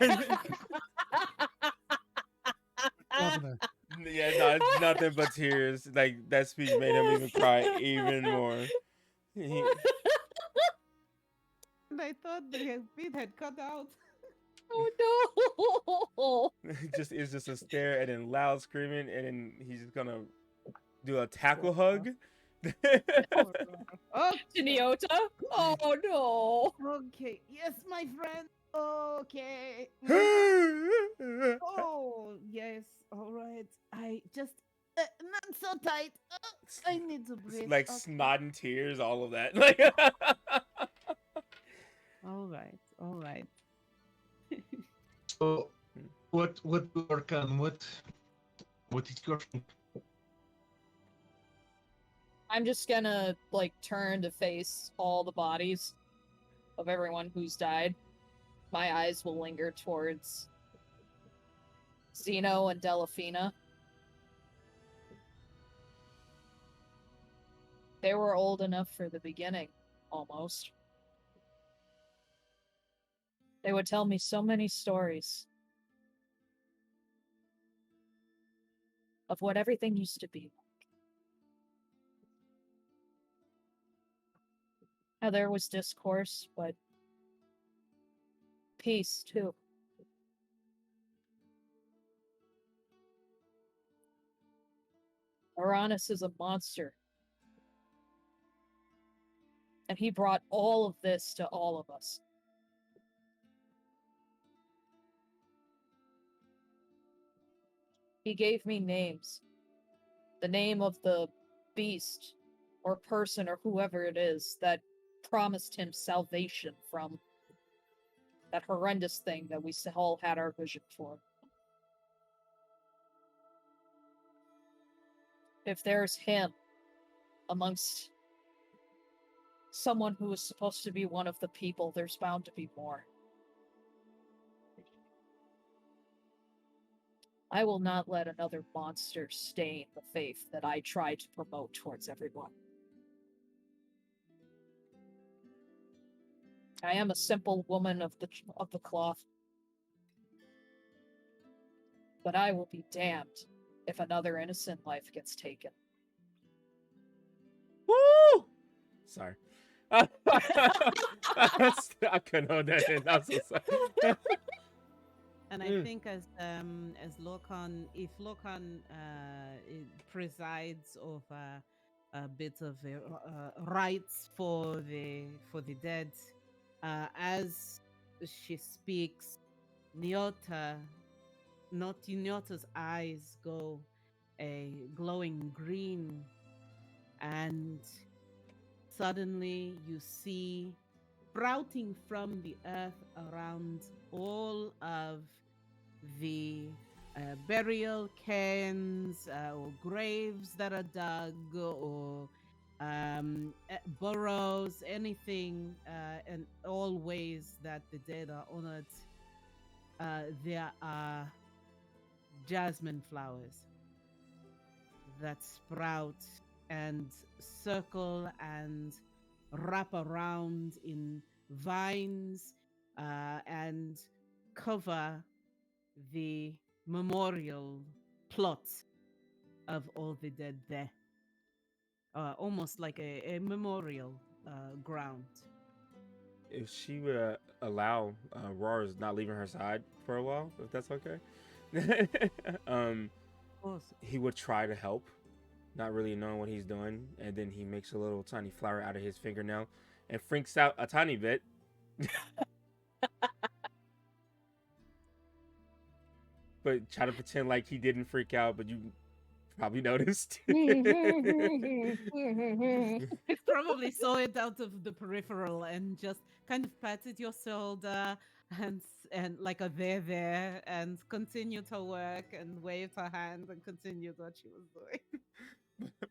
Nothing there. Yeah, no, it's nothing but tears. Like that speech made him even cry even more. He, And I thought the beat had cut out. Oh no! just it's just a stare and then loud screaming and then he's just gonna do a tackle hug. Oh, Tiniota? Oh no! okay. Yes, my friend. Okay. Oh, yes. All right. I just not so tight. I need to It's breathe. like Okay. snot and tears, all of that. Like All right. All right. So, what will Orkan? What is your thing? I'm just gonna like turn to face all the bodies of everyone who's died. My eyes will linger towards Zeno and Delafina. They were old enough for the beginning, almost. They would tell me so many stories of what everything used to be. How there was discourse, but peace too. Uranus is a monster, and he brought all of this to all of us. He gave me names. The name of the beast or person or whoever it is that promised him salvation from that horrendous thing that we all had our vision for. If there's him amongst someone who is supposed to be one of the people, there's bound to be more. I will not let another monster stain the faith that I try to promote towards everyone. I am a simple woman of the cloth, but I will be damned if another innocent life gets taken. woo! Sorry. I couldn't hold that in. I'm so sorry. And I think as Lokan, if Lokan presides over a bit of rites for the dead, as she speaks, Nyota's eyes go a glowing green, and suddenly you see sprouting from the earth around all of the burial cairns or graves that are dug or burrows, anything and all ways that the dead are honored. There are jasmine flowers that sprout and circle and wrap around in vines and cover the memorial plot of all the dead there, almost like a memorial ground. If she would allow Roar's not leaving her side for a while, if that's okay, Of course. he would try to help, not really knowing what he's doing, and then he makes a little tiny flower out of his fingernail and freaks out a tiny bit. But try to pretend like he didn't freak out, but you probably noticed. Probably saw it out of the peripheral and just kind of patted your shoulder and like a there and continued her work and waved her hand and continued what she was doing.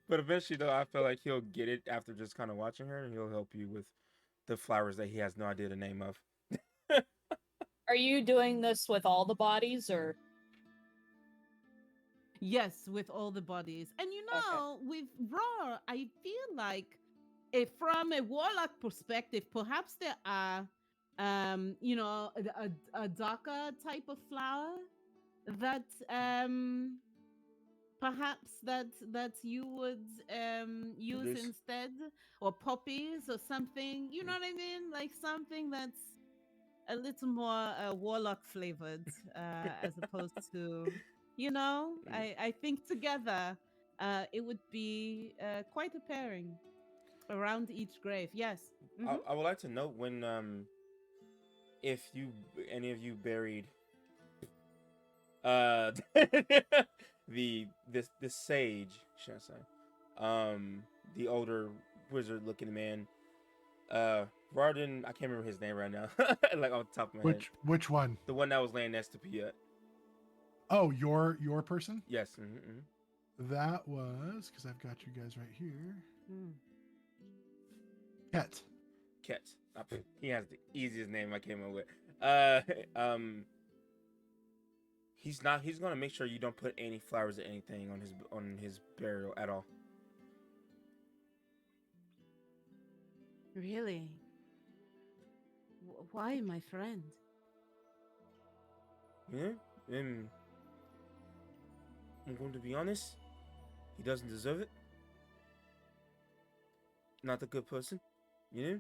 But eventually, though, I feel like he'll get it after just kind of watching her, and he'll help you with the flowers that he has no idea the name of. Are you doing this with all the bodies, or? Yes, with all the bodies. And with Raw, I feel like if from a warlock perspective, perhaps there are a darker type of flower that perhaps that you would use Produce. instead, or poppies or something, you know what I mean, like something that's a little more warlock flavored, as opposed to, I think together it would be quite a pairing around each grave. Yes. I would like to note when if you any of you buried uh this sage, should I say, the older wizard looking man, Varden, I can't remember his name right now, like off the top of my head. Which one? The one that was laying next to Piet. Oh, your person? Yes. Mm-hmm. That was, because I've got you guys right here. Mm. Ket. Ket. He has the easiest name I came up with. He's gonna make sure you don't put any flowers or anything on his burial at all. Really? Why, my friend? Yeah. I'm going to be honest. He doesn't deserve it. Not a good person, you know?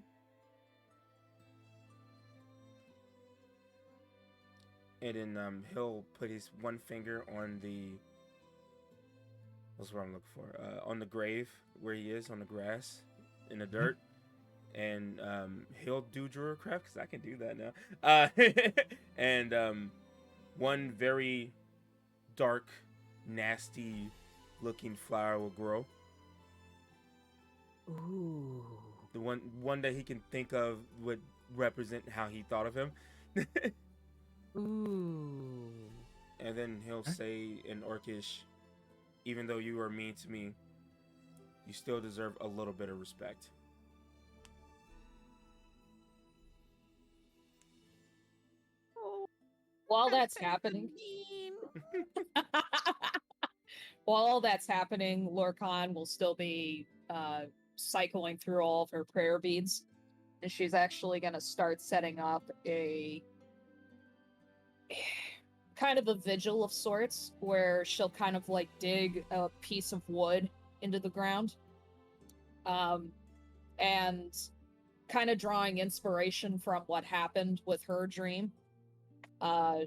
And then he'll put his one finger on what's what I'm looking for? On the grave where he is, on the grass, in the dirt. And he'll do Druidcraft, because I can do that now. And one very dark, nasty looking flower will grow. Ooh. The one that he can think of would represent how he thought of him. Ooh. And then he'll say in Orcish, even though you are mean to me, you still deserve a little bit of respect. While that's happening, while all that's happening, Lorcan will still be cycling through all of her prayer beads, and she's actually going to start setting up a kind of a vigil of sorts, where she'll kind of like dig a piece of wood into the ground, and kind of drawing inspiration from what happened with her dream.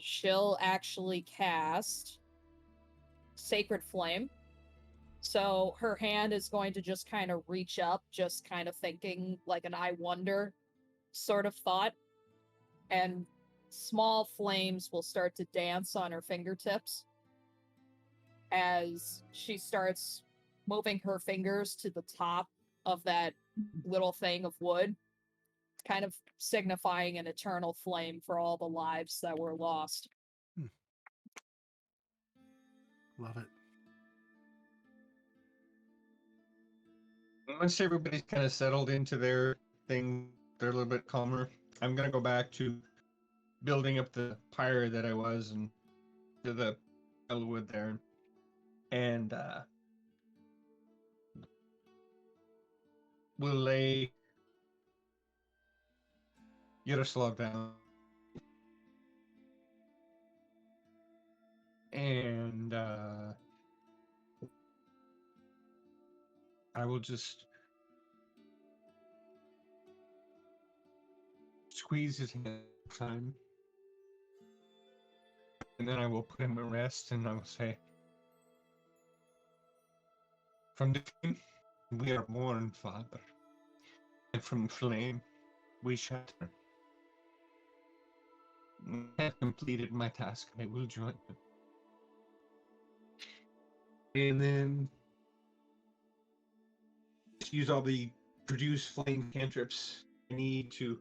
She'll actually cast Sacred Flame. So her hand is going to just kind of reach up, just kind of thinking like an I wonder sort of thought. And small flames will start to dance on her fingertips as she starts moving her fingers to the top of that little thing of wood, kind of signifying an eternal flame for all the lives that were lost. Love it. Once everybody's kind of settled into their thing, they're a little bit calmer. I'm gonna go back to building up the pyre that I was, and to the wood there, and we'll lay Yaroslav down And I will just squeeze his hand time, and then I will put him at rest, and I will say, "From the flame we are born, Father, and from flame we shatter. I have completed my task. I will join them." And then just use all the produce flame cantrips I need to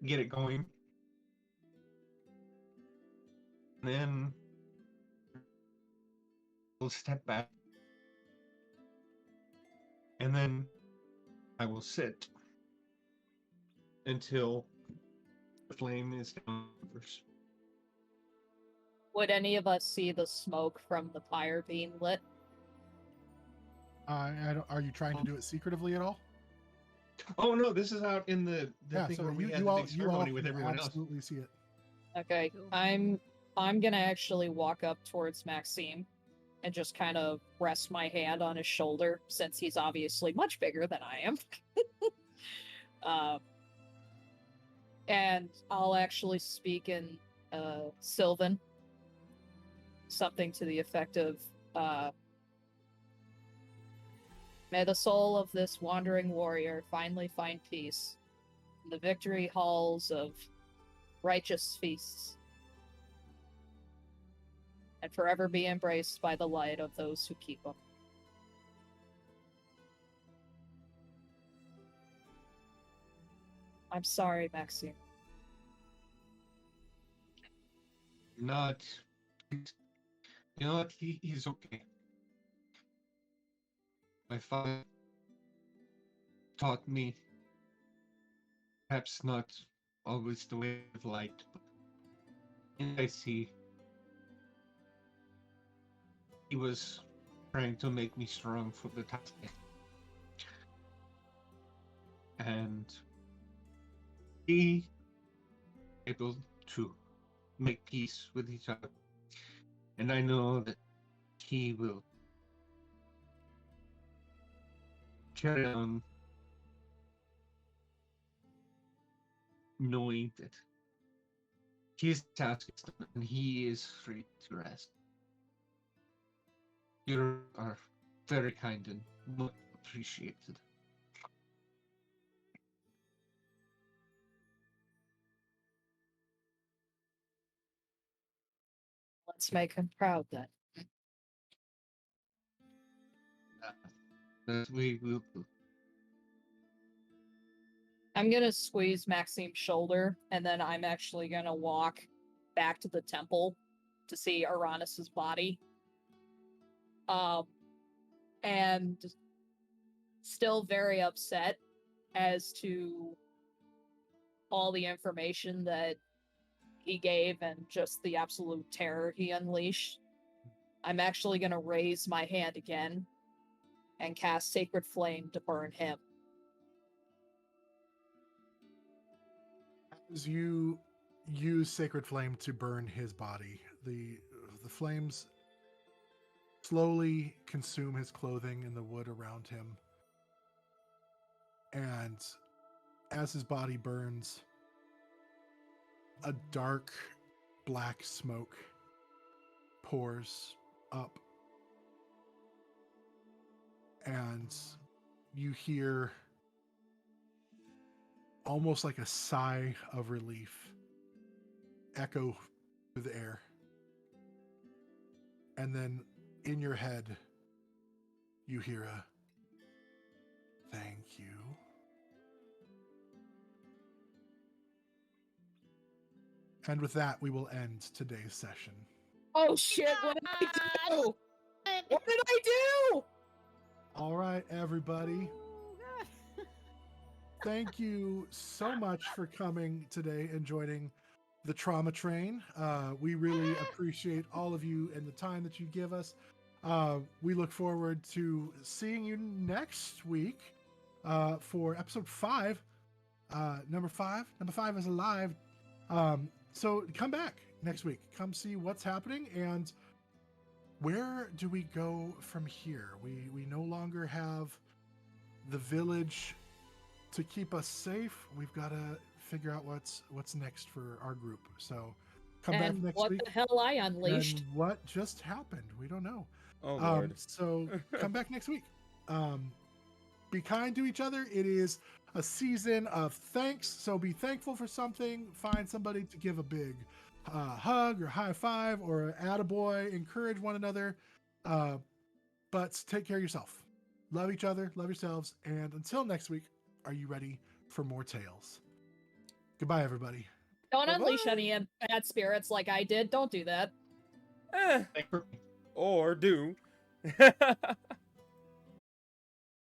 get it going. And then we'll step back. And then I will sit until the flame is down. Would any of us see the smoke from the fire being lit? Are you trying to do it secretively at all? Oh no, this is out in the Yeah, thing so where we had you the all big ceremony with can everyone else. absolutely see it. Okay, Cool. I'm gonna actually walk up towards Maxime and just kind of rest my hand on his shoulder since he's obviously much bigger than I am. And I'll actually speak in Sylvan, something to the effect of, "May the soul of this wandering warrior finally find peace in the victory halls of righteous feasts, and forever be embraced by the light of those who keep them." I'm sorry, Maxime. Not, you know what? He's okay. My father taught me, perhaps not always the way of light, but in I see he was trying to make me strong for the task. And he able to make peace with each other. And I know that he will carry on knowing that his task is done and he is free to rest. You are very kind and much appreciated. Let's make him proud then. That we will do. I'm gonna squeeze Maxime's shoulder, and then I'm actually gonna walk back to the temple to see Aranis's body. And still very upset as to all the information that he gave and just the absolute terror he unleashed. I'm actually gonna raise my hand again and cast Sacred Flame to burn him. As you use Sacred Flame to burn his body, the flames slowly consume his clothing and the wood around him. And as his body burns, a dark black smoke pours up. And you hear almost like a sigh of relief echo through the air. And then in your head, you hear a "thank you." And with that, we will end today's session. Oh shit, what did I do? What did I do? All right, everybody. Thank you so much for coming today and joining the Trauma Train. We really appreciate all of you and the time that you give us. We look forward to seeing you next week for episode 5. Number 5. Number 5 is alive. So come back next week. Come see what's happening. And where do we go from here? We no longer have the village to keep us safe. We've got to figure out what's next for our group. So come back And next what week. the hell I unleashed? And what just happened? We don't know. Oh Lord. So come back next week. Be kind to each other. It is a season of thanks. So be thankful for something. Find somebody to give a big hug or high five or an attaboy. Encourage one another. But take care of yourself. Love each other. Love yourselves. And until next week, are you ready for more tales? Goodbye, everybody. Don't unleash Bye-bye. any bad spirits like I did. Don't do that. Eh, Thank you. or do.